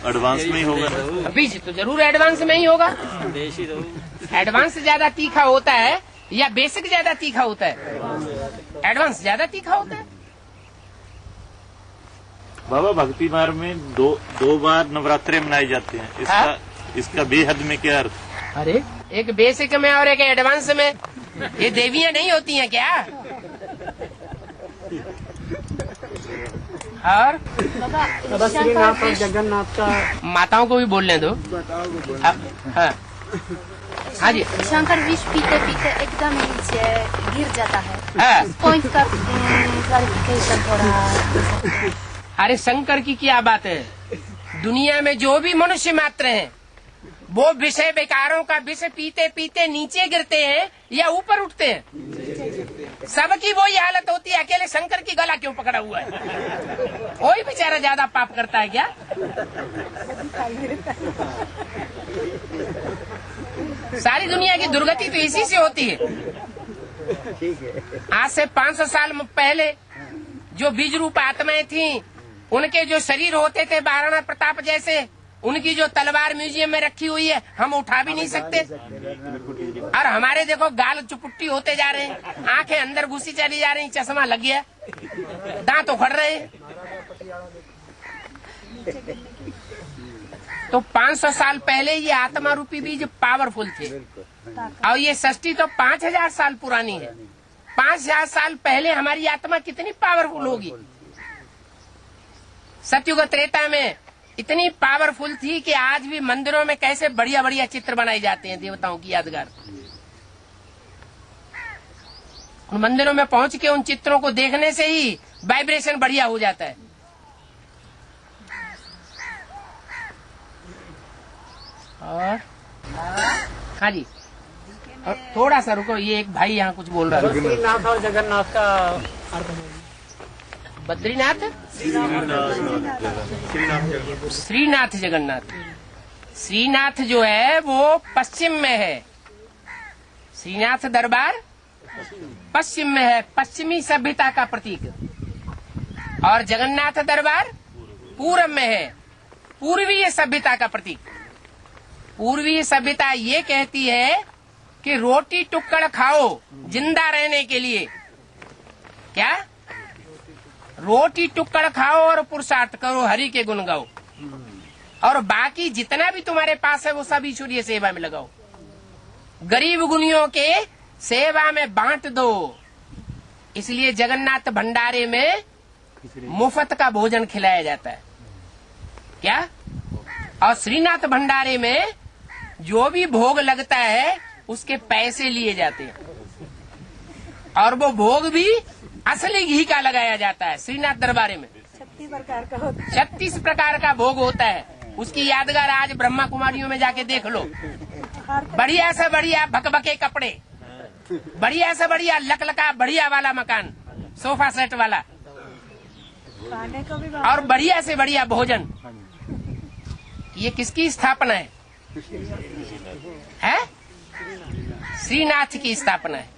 एडवांस में ही होगा। बीज तो जरूर एडवांस में ही होगा। एडवांस ज्यादा तीखा होता है या बेसिक ज्यादा तीखा होता है? एडवांस ज्यादा तीखा होता है। बाबा भक्ति मार्ग में दो बार नवरात्रे मनाए जाते हैं, इसका बेहद में क्या अर्थ? अरे एक बेसिक में और एक एडवांस में। ये देवियां नहीं होती हैं क्या? और बाबा श्रीनाथ और जगन्नाथ का माताओं को भी बोलने दो। हाँ हाँ जी। शंकर विष पीते पीते एकदम नीचे गिर जाता है। हाँ। पॉइंट का क्लैरिफिकेशन थोड़ा। अरे शंकर की क्या बात है, दुनिया में जो भी मनुष्य मात्र हैं वो विषय विकारों का विष पीते पीते नीचे गिरते हैं या ऊपर उठते हैं? सबकी वही हालत होती है। अकेले शंकर की गला क्यों पकड़ा हुआ है? कोई बेचारा ज्यादा पाप करता है क्या? सारी दुनिया की दुर्गति तो इसी से होती है। आज से 500 साल पहले जो बीज रूप आत्माएं थीं, उनके जो शरीर होते थे महाराणा प्रताप जैसे, उनकी जो तलवार म्यूजियम में रखी हुई है, हम उठा भी नहीं सकते। और हमारे देखो गाल चुपुट्टी होते जा रहे हैं, आंखें अंदर घुसी चली जा रही, चश्मा लग गया, दांत उखड़ रहे हैं। तो 500 साल पहले ये आत्मा रूपी बीज पावरफुल थे, और ये सृष्टि तो 5000 साल पुरानी है। 5000 साल पहले हमारी आत्मा कितनी पावरफुल होगी। सतयुग त्रेता में इतनी पावरफुल थी कि आज भी मंदिरों में कैसे बढ़िया बढ़िया चित्र बनाए जाते हैं देवताओं की यादगार। उन मंदिरों में पहुंच के उन चित्रों को देखने से ही वाइब्रेशन बढ़िया हो जाता है। और हाँ जी, और थोड़ा सा रुको, ये एक भाई यहाँ कुछ बोल रहा है। श्रीनाथ और जगन्नाथ का अर्थ है। बद्रीनाथ, श्रीनाथ जगन्नाथ। श्रीनाथ जो है वो पश्चिम में है। श्रीनाथ दरबार पश्चिम में है, पश्चिमी सभ्यता का प्रतीक। और जगन्नाथ दरबार पूरब में है, पूर्वीय सभ्यता का प्रतीक। पूर्वीय सभ्यता ये कहती है कि रोटी टुक्कड़ खाओ जिंदा रहने के लिए। क्या? रोटी टुक्कड़ खाओ और पुरुषार्थ करो, हरि के गुण गाओ, और बाकी जितना भी तुम्हारे पास है वो सब ईश्वरीय सेवा में लगाओ। गरीब गुनियों के सेवा में बांट दो। इसलिए जगन्नाथ भंडारे में मुफ्त का भोजन खिलाया जाता है। क्या? और श्रीनाथ भंडारे में जो भी भोग लगता है उसके पैसे लिए जाते हैं, और वो भोग भी असली घी का लगाया जाता है। श्रीनाथ दरबारे में 36 प्रकार का भोग होता है। उसकी यादगार आज ब्रह्मा कुमारियों में जाके देख लो। बढ़िया से बढ़िया भकभके कपड़े, बढ़िया से बढ़िया लकलका बढ़िया वाला मकान, सोफा सेट वाला, और बढ़िया से बढ़िया भोजन। ये किसकी स्थापना है? श्रीनाथ की स्थापना है।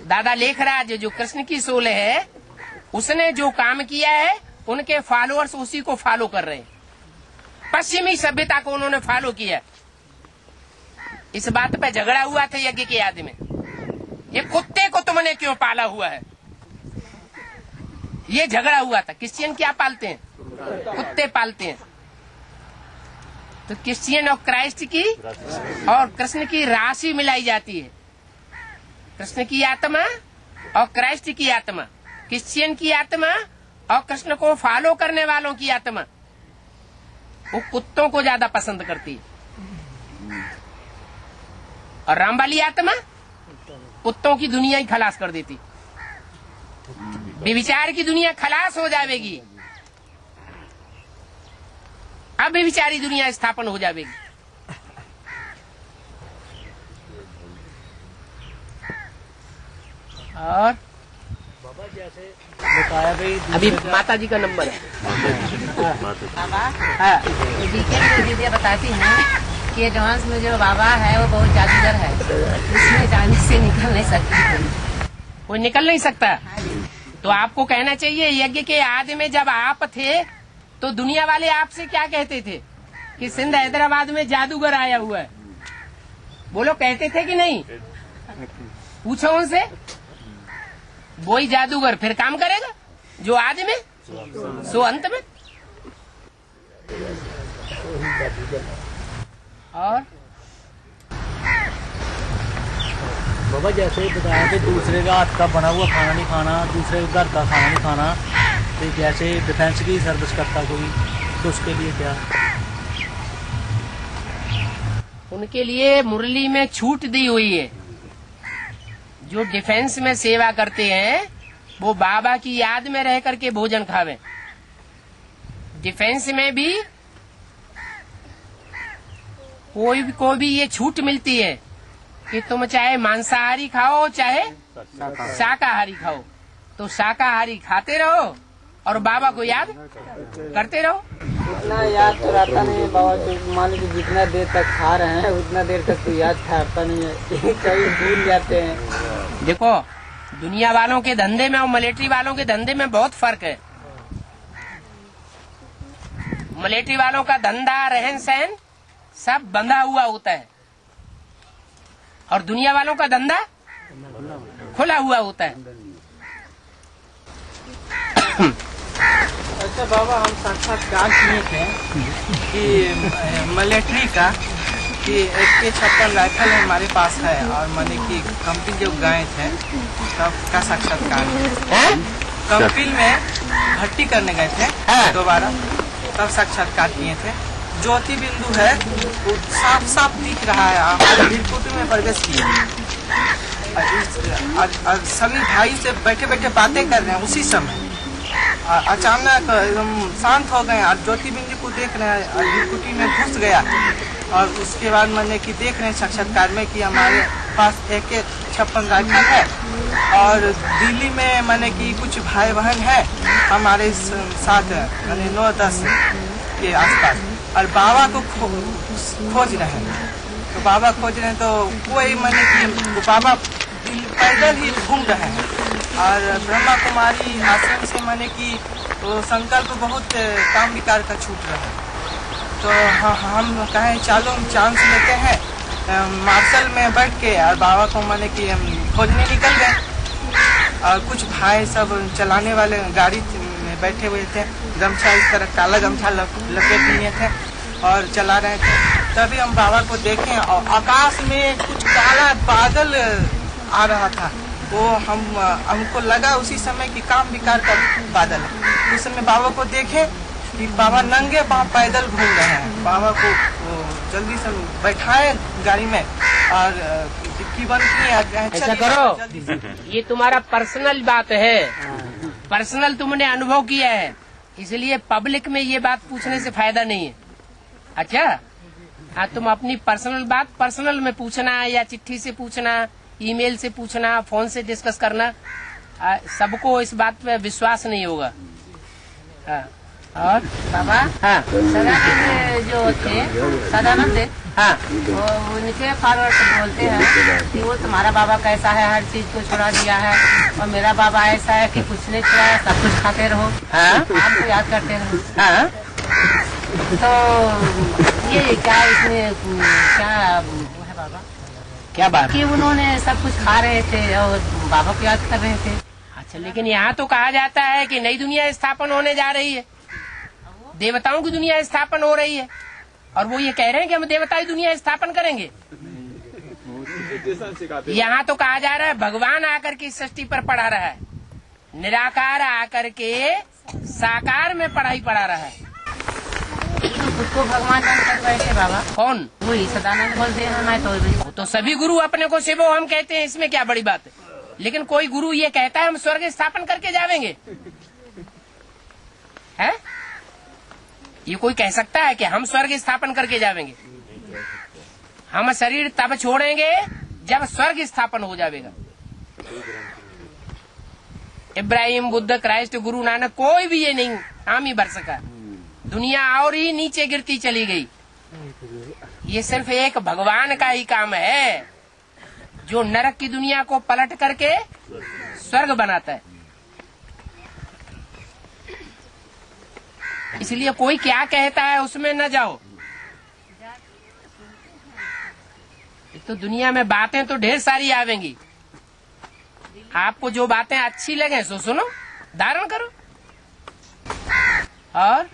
दादा लेखराज जो कृष्ण की सोल है, उसने जो काम किया है उनके फॉलोअर्स उसी को फॉलो कर रहे हैं। पश्चिमी सभ्यता को उन्होंने फॉलो किया। इस बात पे झगड़ा हुआ था यज्ञ के याद में, ये कुत्ते को तुमने क्यों पाला हुआ है, ये झगड़ा हुआ था। क्रिश्चियन क्या पालते हैं? कुत्ते पालते हैं। तो क्रिश्चियन और क्राइस्ट की और कृष्ण की राशि मिलाई जाती है। कृष्ण की आत्मा और क्राइस्ट की आत्मा, क्रिश्चियन की आत्मा और कृष्ण को फॉलो करने वालों की आत्मा, वो कुत्तों को ज्यादा पसंद करती है। और रामवाली आत्मा कुत्तों की दुनिया ही खलास कर देती। व्यभिचार की दुनिया खलास हो जाएगी, अब व्यभिचारी दुनिया स्थापन हो जाएगी। और बताया भाई अभी माता जी का नंबर है। बाबा दीदी बताती हैं कि एडवांस में जो बाबा है वो बहुत जादूगर है, इसमें जाने से निकल नहीं सकती, वो निकल नहीं सकता। तो आपको कहना चाहिए यज्ञ के आदि में जब आप थे तो दुनिया वाले आपसे क्या कहते थे कि सिंध हैदराबाद में जादूगर आया हुआ है, बोलो कहते थे कि नहीं? पूछो उनसे। वही जादूगर फिर काम करेगा जो आदि में सो अंत में। और बाबा जैसे ही बताया कि दूसरे का हाथ का बना हुआ खाना नहीं खाना, दूसरे के घर का खाना नहीं खाना, तो जैसे डिफेंस की सर्विस करता कोई तो उसके लिए क्या? उनके लिए मुरली में छूट दी हुई है। जो डिफेंस में सेवा करते हैं वो बाबा की याद में रह करके भोजन खावे। डिफेंस में भी कोई भी ये छूट मिलती है कि तुम चाहे मांसाहारी खाओ चाहे शाकाहारी खाओ, तो शाकाहारी खाते रहो और बाबा को याद करते रहो। उतना याद तो रहता नहीं है बाबा, जो मान लीजिए जितना देर तक खा रहे हैं उतना देर तक तो याद ठहरता नहीं है, कहीं भूल जाते हैं। देखो दुनिया वालों के धंधे में और मिलिट्री वालों के धंधे में बहुत फर्क है। मिलिट्री वालों का धंधा रहन सहन सब बंधा हुआ होता है और दुनिया वालों का धंधा खुला हुआ होता है। अच्छा बाबा, हम साक्षात्कार किए थे कि मिलिट्री का कि AK-56 राइफल हमारे पास है और मैंने कि कंपनी जो गए थे तब का साक्षात्कार है। कंपनी में भर्ती करने गए थे दोबारा, तब साक्षात्कार किए थे। ज्योति बिंदु है वो साफ साफ दिख रहा है, हमारे भीलकुटी में प्रवेश किया। सभी भाई से बैठे बैठे बातें कर रहे हैं, उसी समय अचानक एकदम शांत हो गए और ज्योति बिंदु को देख रहे हैं और भीलकुटी में घुस गया। और उसके बाद मैंने कि देख रहे हैं साक्षात्कार में कि हमारे पास AK-56 राइफल है और दिल्ली में मैंने कि कुछ भाई बहन है हमारे साथ, मैंने 9-10 के आसपास, और बाबा को खोज रहे हैं। तो बाबा खोज रहे हैं तो कोई मैंने कि बाबा पैदल ही घूम रहे हैं और ब्रह्मा कुमारी आश्रम से मैंने कि तो संकल्प बहुत काम विकार का छूट रहा है। तो हम कहें चलो हम चांस लेते हैं, मार्शल में बैठ के और बाबा को मैंने कि हम खोजने निकल गए। और कुछ भाई सब चलाने वाले गाड़ी में बैठे हुए थे, गमछा इस तरह काला गमछा लपेट लिए थे और चला रहे थे। तभी हम बाबा को देखें और आकाश में कुछ काला बादल आ रहा था। वो हमको लगा उसी समय कि काम विकार का बादल है। उस समय बाबा को देखे कि बाबा नंगे पांव पैदल घूम रहे हैं। बाबा को जल्दी से बैठाए गाड़ी में और डिक्की बंद किए। ऐसा करो, ये तुम्हारा पर्सनल बात है, पर्सनल तुमने अनुभव किया है, इसलिए पब्लिक में ये बात पूछने से फायदा नहीं है। अच्छा हाँ, तुम अपनी पर्सनल बात पर्सनल में पूछना या चिट्ठी से पूछना, ईमेल से पूछना, फोन से डिस्कस करना, सबको इस बात पे विश्वास नहीं होगा। हाँ। और बाबा हाँ सदानंद जो थे, सदानंद हाँ वो उनके फॉरवर्ड बोलते हैं कि वो तुम्हारा बाबा कैसा है, हर चीज को छुड़ा दिया है, और मेरा बाबा ऐसा है कि कुछ नहीं छुड़ाया, सब कुछ खाते रहो, आपको याद करते रहो। हाँ तो ये क्या इसमें क्या वो है बाबा, क्या बात कि उन्होंने सब कुछ खा रहे थे और बाबा को याद कर रहे थे। अच्छा, लेकिन यहाँ तो कहा जाता है कि नई दुनिया स्थापन होने जा रही है, देवताओं की दुनिया स्थापन हो रही है, और वो ये कह रहे हैं कि हम देवताई दुनिया स्थापन करेंगे। यहाँ तो कहा जा रहा है भगवान आकर के सृष्टि पर पढ़ा रहा है, निराकार आकर के साकार में पढ़ाई पढ़ा रहा है। उसको भगवान कर बैठे बाबा, कौन? वही सदानंद बोलते हैं। मैं तो सभी गुरु अपने को शिवो हम कहते हैं, इसमें क्या बड़ी बात है। लेकिन कोई गुरु ये कहता है हम स्वर्ग स्थापन करके जावेंगे, है? ये कोई कह सकता है कि हम स्वर्ग स्थापन करके जावेंगे? हम शरीर तब छोड़ेंगे जब स्वर्ग स्थापन हो जाएगा। इब्राहिम, बुद्ध, क्राइस्ट, गुरु नानक, कोई भी ये नहीं हामी भर सका। दुनिया और ही नीचे गिरती चली गई। ये सिर्फ एक भगवान का ही काम है जो नरक की दुनिया को पलट करके स्वर्ग बनाता है। इसलिए कोई क्या कहता है उसमें न जाओ। तो दुनिया में बातें तो ढेर सारी आवेंगी, आपको जो बातें अच्छी लगे सो सुनो, धारण करो। और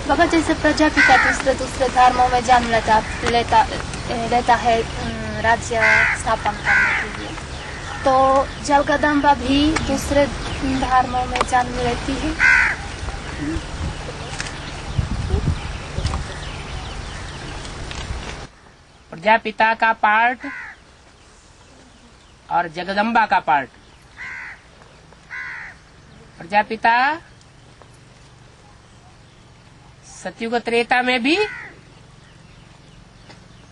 बाबा जैसे प्रजापिता दूसरे दूसरे धर्मों में जन्म लेता है राज्य स्थापन करने के लिए, तो जगदम्बा भी दूसरे धर्मों में जन्म लेती है। प्रजापिता का पार्ट और जगदम्बा का पार्ट। प्रजापिता सतयुग त्रेता में भी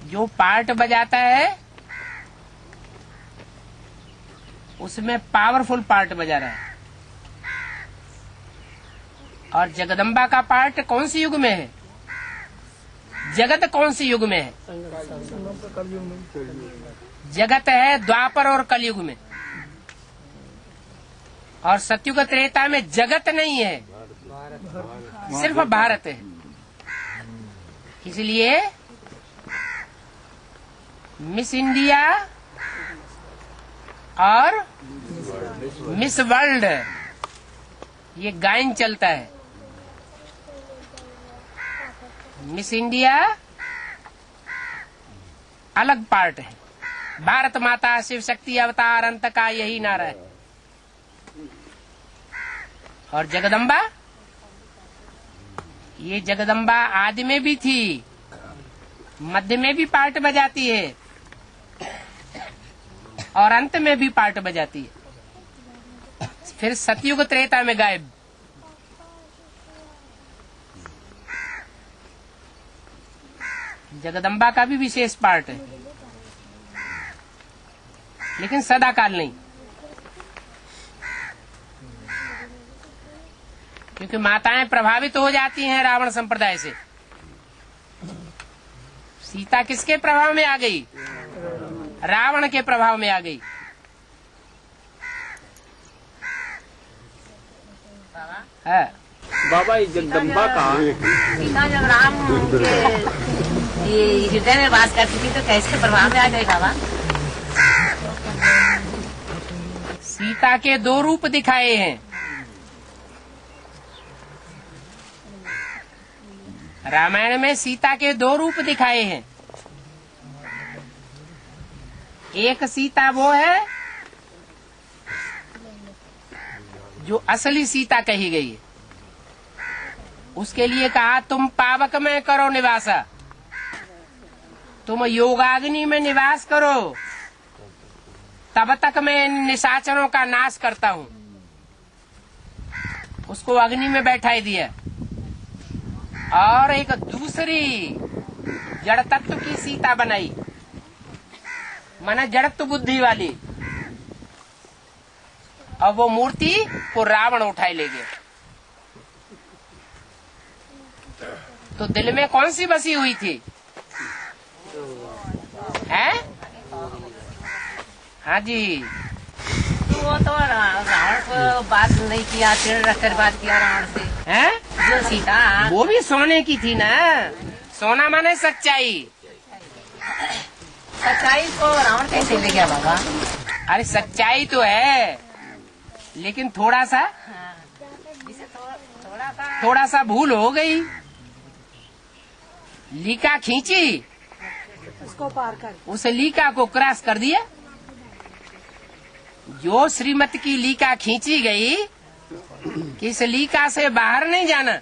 जो पार्ट बजाता है उसमें पावरफुल पार्ट बजा रहा है। और जगदम्बा का पार्ट कौन सी युग में है? जगत कौन सी युग में है? जगत है द्वापर और कलयुग में। और सतयुग त्रेता में जगत नहीं है, सिर्फ भारत है। इसलिए मिस इंडिया और मिस वर्ल्ड ये गायन चलता है। मिस इंडिया अलग पार्ट है, भारत माता शिव शक्ति अवतार अंत का यही नारा है। और जगदम्बा, ये जगदम्बा आदि में भी थी, मध्य में भी पार्ट बजाती है और अंत में भी पार्ट बजाती है। फिर सतयुग त्रेता में गायब। जगदम्बा का भी विशेष पार्ट है, लेकिन सदाकाल नहीं, क्योंकि माताएं प्रभावित हो जाती हैं रावण संप्रदाय से। सीता किसके प्रभाव में आ गई? रावण के प्रभाव में आ गई। है बाबा ये जगदम्बा का सीता जब राम के ये हृदय में वास करती थी तो कैसे प्रभाव में आ गई बाबा? सीता के दो रूप दिखाए हैं। रामायण में सीता के दो रूप दिखाए हैं। एक सीता वो है जो असली सीता कही गई है। उसके लिए कहा तुम पावक में करो निवासा, तुम योगाग्नि में निवास करो, तब तक मैं निशाचरों का नाश करता हूँ। उसको अग्नि में बैठाई दिया। और एक दूसरी जड़ तत्व की सीता बनाई, माना जड़त्व बुद्धि वाली, और वो मूर्ति को रावण उठाए ले गया। तो दिल में कौन सी बसी हुई थी? हैं? हाँ जी। तो वो तो रावण को बात नहीं किया, चिड़ रखकर बात किया रावण से। हैं? जो सीता वो भी सोने की थी ना। सोना माने सच्चाई। सच्चाई को रावण कैसे ले गया बाबा? अरे सच्चाई तो है, लेकिन थोड़ा सा भूल हो गई। लीका खींची, उसको पार कर, उस लीका को क्रॉस कर दिया। जो श्रीमत की लीका खींची गई कि इस लीका से बाहर नहीं जाना,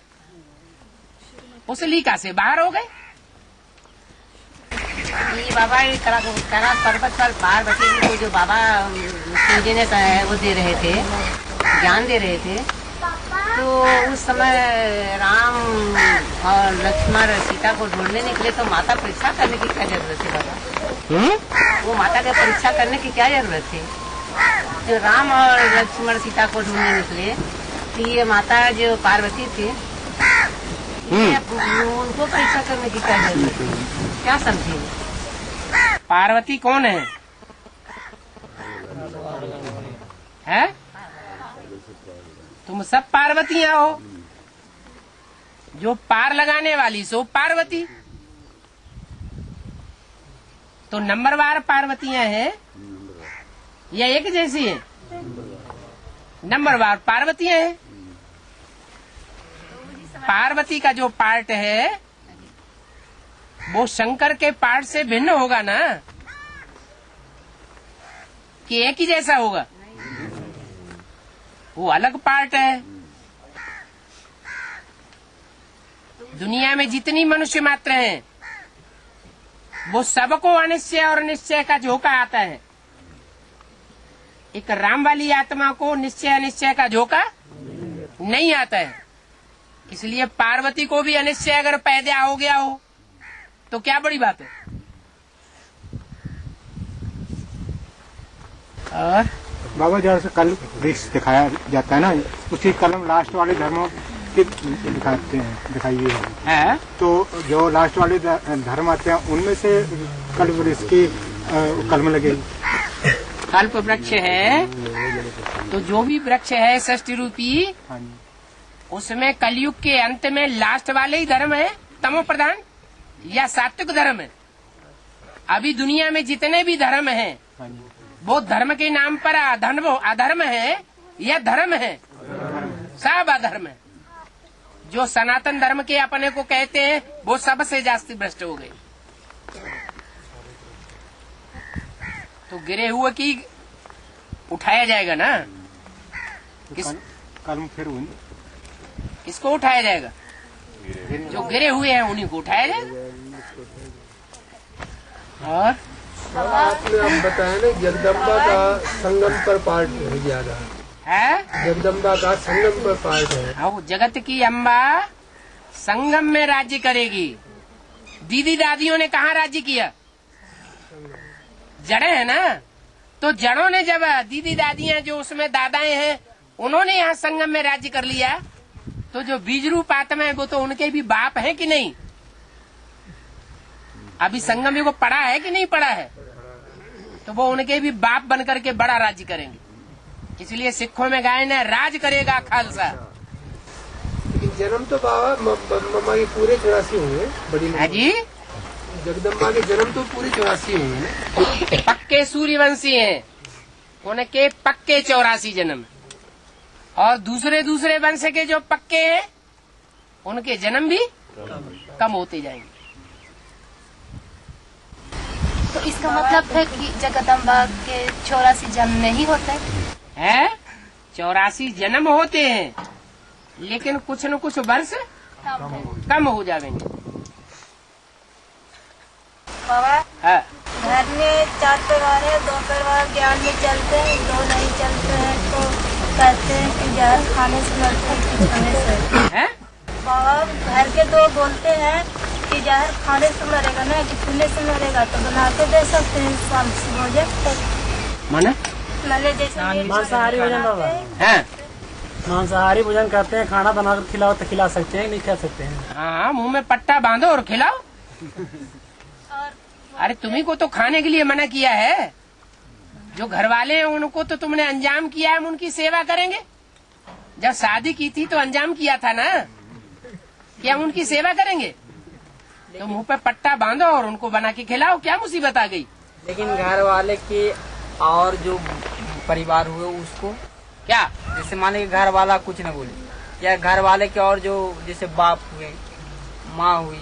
उस लीका से बाहर हो गए। ये बाबा ये करा पर्वत पर पार्वती को जो बाबा शिव जी ने वो दे रहे थे, ज्ञान दे रहे थे, तो उस समय राम और लक्ष्मण सीता को ढूंढने निकले तो माता परीक्षा करने की क्या जरूरत थी बाबा? वो माता की परीक्षा करने की क्या जरूरत थी? जो राम और लक्ष्मण सीता को ढूंढने निकले, तो ये माता जो पार्वती थी, उनको परीक्षा करने की क्या जरूरत है? क्या समझेंगे? पार्वती कौन है? हैं? तुम सब पार्वतियां हो। जो पार लगाने वाली सो पार्वती। तो नंबरवार पार्वतियां हैं या एक जैसी है? नंबरवार पार्वतियां हैं। पार्वती का जो पार्ट है वो शंकर के पार्ट से भिन्न होगा ना, कि एक ही जैसा होगा? वो अलग पार्ट है। दुनिया में जितनी मनुष्य मात्र हैं वो सबको अनिश्चय और निश्चय का झोंका आता है। एक राम वाली आत्मा को निश्चय अनिश्चय का झोंका नहीं आता है। इसलिए पार्वती को भी अनिश्चय अगर पैदा हो गया हो तो क्या बड़ी बात है। और बाबा जैसे कल वृक्ष दिखाया जाता है ना, उसकी कलम लास्ट वाले धर्मों की दिखाई है। तो जो लास्ट वाले धर्म आते हैं उनमें से कल्प वृक्ष की कलम लगेगी। कल्प वृक्ष है तो जो भी वृक्ष है षष्ठी रूपी, उसमें कलयुग के अंत में लास्ट वाले ही धर्म है तमो प्रधान या सात्विक धर्म है। अभी दुनिया में जितने भी धर्म हैं वो धर्म के नाम पर अधर्म है या धर्म है? सब अधर्म है। जो सनातन धर्म के अपने को कहते हैं वो सबसे जास्ती भ्रष्ट हो गए। तो गिरे हुए की उठाया जाएगा ना। कल फिर किसको उठाया जाएगा? जो गिरे हुए हैं उन्हीं को उठाया जाएगा। और आपने अब बताया ना जगदम्बा का संगम पर पार्ट ज्यादा है। जगदम्बा का संगम पर पार्ट है। अब जगत की अम्बा संगम में राज्य करेगी। दीदी दादियों ने कहाँ राज्य किया? जड़ें है ना। तो जड़ों ने जब दीदी दादियां जो उसमें दादाएं हैं उन्होंने यहाँ संगम में राज्य कर लिया, तो जो बीज रूप आत्मा है वो तो उनके भी बाप है कि नहीं? अभी संगम को पढ़ा है कि नहीं पढ़ा है? तो वो उनके भी बाप बनकर के बड़ा राज्य करेंगे। इसलिए सिखों में गायन है, राज करेगा खालसा। लेकिन जन्म तो बाबा मम्मा के पूरे 84 हुए बड़ी जी। जगदम्बा के जन्म तो पूरे 84 हुए। पक्के सूर्यवंशी हैं, उनके पक्के 84 जन्म। और दूसरे वंश के जो पक्के हैं उनके जन्म भी कम होते जाएंगे। तो इसका मतलब है कि जगदम्बा के 84 जन्म नहीं होते हैं? 84 जन्म होते हैं, लेकिन कुछ न कुछ वर्ष कम हो जाएंगे। बाबा हाँ। घर में 4 परिवार है, 2 परिवार ज्ञान में चलते हैं, 2 नहीं चलते हैं। तो कहते हैं कि जहर खाने से लड़ते हैं खाने से। बाबा घर के 2 बोलते हैं कि जहर खाने से मरेगा ना कि पीने से मरेगा, तो बना के दे सकते हैं शाम से भोजन। माने जैसे मांसाहारी भोजन बाबा है। मांसाहारी भोजन करते हैं, खाना बनाकर खिलाओ तो खिला सकते हैं, नहीं खा सकते हैं। हाँ, मुंह में पट्टा बांधो और खिलाओ। अरे तुम्ही को तो खाने के लिए मना किया है। जो घर वाले हैं उनको तो तुमने अंजाम किया है, हम उनकी सेवा करेंगे। जब शादी की थी तो अंजाम किया था ना, क्या हम उनकी सेवा करेंगे? तो मुंह पे पट्टा बांधो और उनको बना के खिलाओ, क्या मुसीबत आ गई? लेकिन घर वाले के और जो परिवार हुए उसको क्या, जैसे मान लीजिए घर वाला कुछ न बोले, या घर वाले के और जो जैसे बाप हुए, माँ हुई,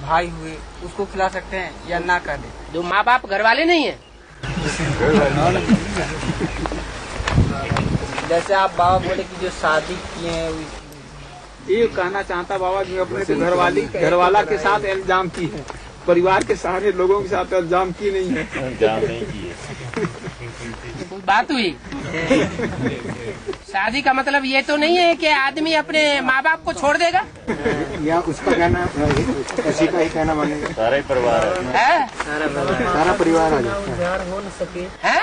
भाई हुए, उसको खिला सकते हैं या ना कर दे? जो माँ बाप घर वाले नहीं है। जैसे आप बाबा बोले कि जो शादी किए हैं, ये कहना चाहता बाबा जी अपने घर वाला के साथ इल्जाम की है, परिवार के सारे लोगों के साथ इल्जाम की नहीं है। इल्जाम नहीं की है। कोई बात हुई? शादी का मतलब ये तो नहीं है कि आदमी अपने माँ बाप को छोड़ देगा, या उसका कहना किसी का ही कहना मानेगा। सारा परिवार है, सारा परिवार आ जाता है। हो न सके है?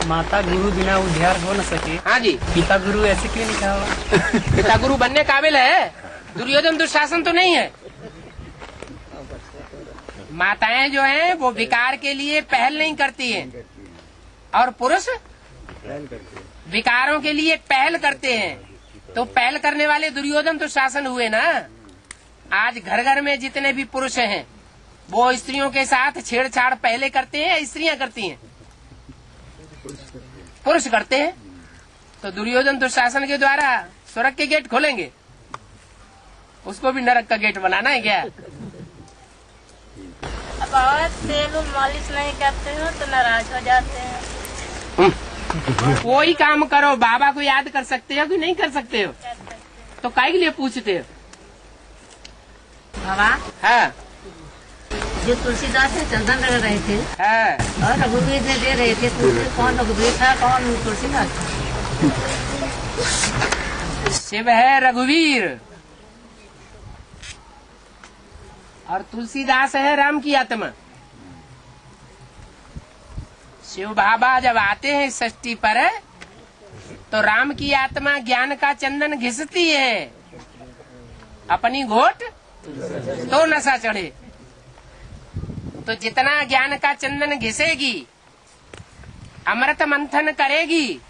माता गुरु बिना उद्धार हो न सके। हाँ जी। पिता गुरु ऐसे क्यों लिखा हुआ? पिता गुरु बनने काबिल है, दुर्योधन दुशासन तो नहीं है। माताएं जो हैं वो विकार के लिए पहल नहीं करती हैं और पुरुष विकारों के लिए पहल करते हैं। तो पहल करने वाले दुर्योधन दुशासन हुए ना। आज घर घर में जितने भी पुरुष हैं वो स्त्रियों के साथ छेड़छाड़ पहले करते हैं या स्त्रियां करती हैं? पुरुष करते हैं। तो दुर्योधन दुशासन के द्वारा स्वर्ग के गेट खोलेंगे, उसको भी नरक का गेट बनाना है क्या? अब औरत तेल मालिश नहीं करते हो तो नाराज हो जाते हैं। कोई काम करो, बाबा को याद कर सकते हो कि नहीं कर सकते हो? तो काहे के लिए पूछते हो? बाबा हाँ। जो तुलसीदास ने चंदन रख रहे थे हाँ। और रघुवीर ने दे रहे थे, तो कौन रघुवीर था कौन तुलसीदास था? शिव है रघुवीर और तुलसीदास है राम की आत्मा। शिव बाबा जब आते हैं षष्ठी पर तो राम की आत्मा ज्ञान का चंदन घिसती है, अपनी घोट तो नशा चढ़े। तो जितना ज्ञान का चंदन घिसेगी, अमृत मंथन करेगी,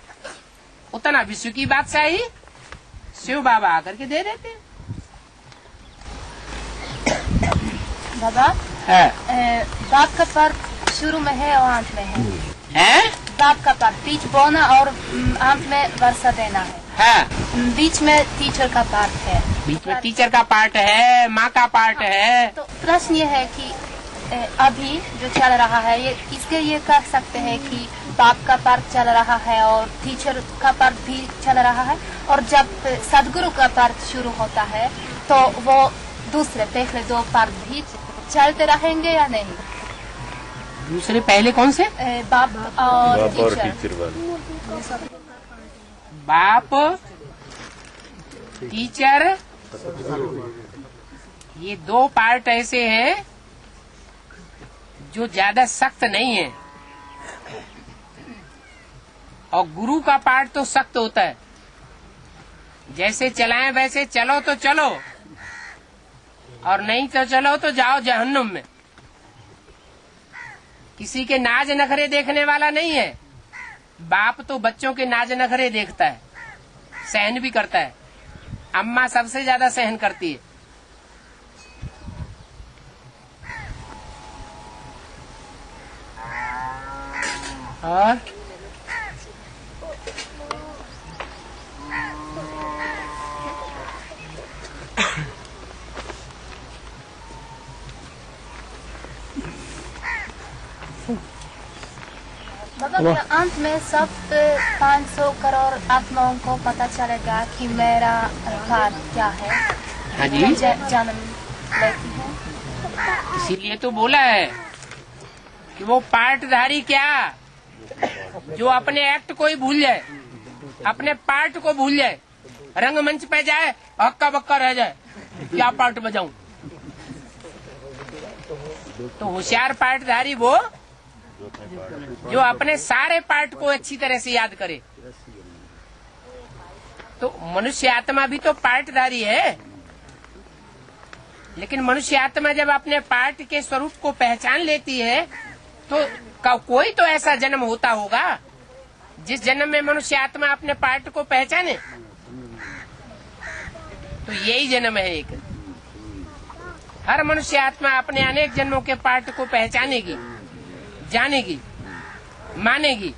उतना विश्व की बादशाही शिव बाबा आकर के दे देते हैं। बाबा बाप का पर्व शुरू में है और अंत में है। बाप का पर्व बीज बोना और अंत में वर्षा देना है। बीच में टीचर का पार्ट है। बीच में टीचर का पार्ट है, माँ का पार्ट है। तो प्रश्न ये है कि अभी जो चल रहा है ये कह सकते हैं कि बाप का पार्ट चल रहा है और टीचर का पार्ट भी चल रहा है, और जब सदगुरु का पार्ट शुरू होता है तो वो दूसरे पहले दो पार्ट भी चलते रहेंगे या नहीं? दूसरे पहले कौन से? बाप और टीचर। बाप टीचर, ये दो पार्ट ऐसे हैं जो ज्यादा सख्त नहीं है, और गुरु का पार्ट तो सख्त होता है। जैसे चलाएं वैसे चलो तो चलो, और नहीं तो चलो तो जाओ जहन्नुम में। किसी के नाज नखरे देखने वाला नहीं है। बाप तो बच्चों के नाज नखरे देखता है, सहन भी करता है। अम्मा सबसे ज्यादा सहन करती है। और बाबा अंत में सब 500 करोड़ आत्माओं को पता चलेगा कि मेरा पार्ट क्या है। हाँ जी, जन्म लेती है। इसीलिए तो बोला है कि वो पार्टधारी क्या, जो अपने एक्ट को ही भूल जाए, अपने पार्ट को भूल जाए, रंगमंच पे जाए हक्का बक्का रह जाए, क्या पार्ट बजाऊं। तो होशियार पार्टधारी वो जो अपने सारे पार्ट को अच्छी तरह से याद करे। तो मनुष्य आत्मा भी तो पार्टधारी है, लेकिन मनुष्य आत्मा जब अपने पार्ट के स्वरूप को पहचान लेती है तो कोई तो ऐसा जन्म होता होगा जिस जन्म में मनुष्य आत्मा अपने पार्ट को पहचाने। तो यही जन्म है एक। हर मनुष्य आत्मा अपने अनेक जन्मों के पार्ट को पहचानेगी, जानेगी, मानेगी,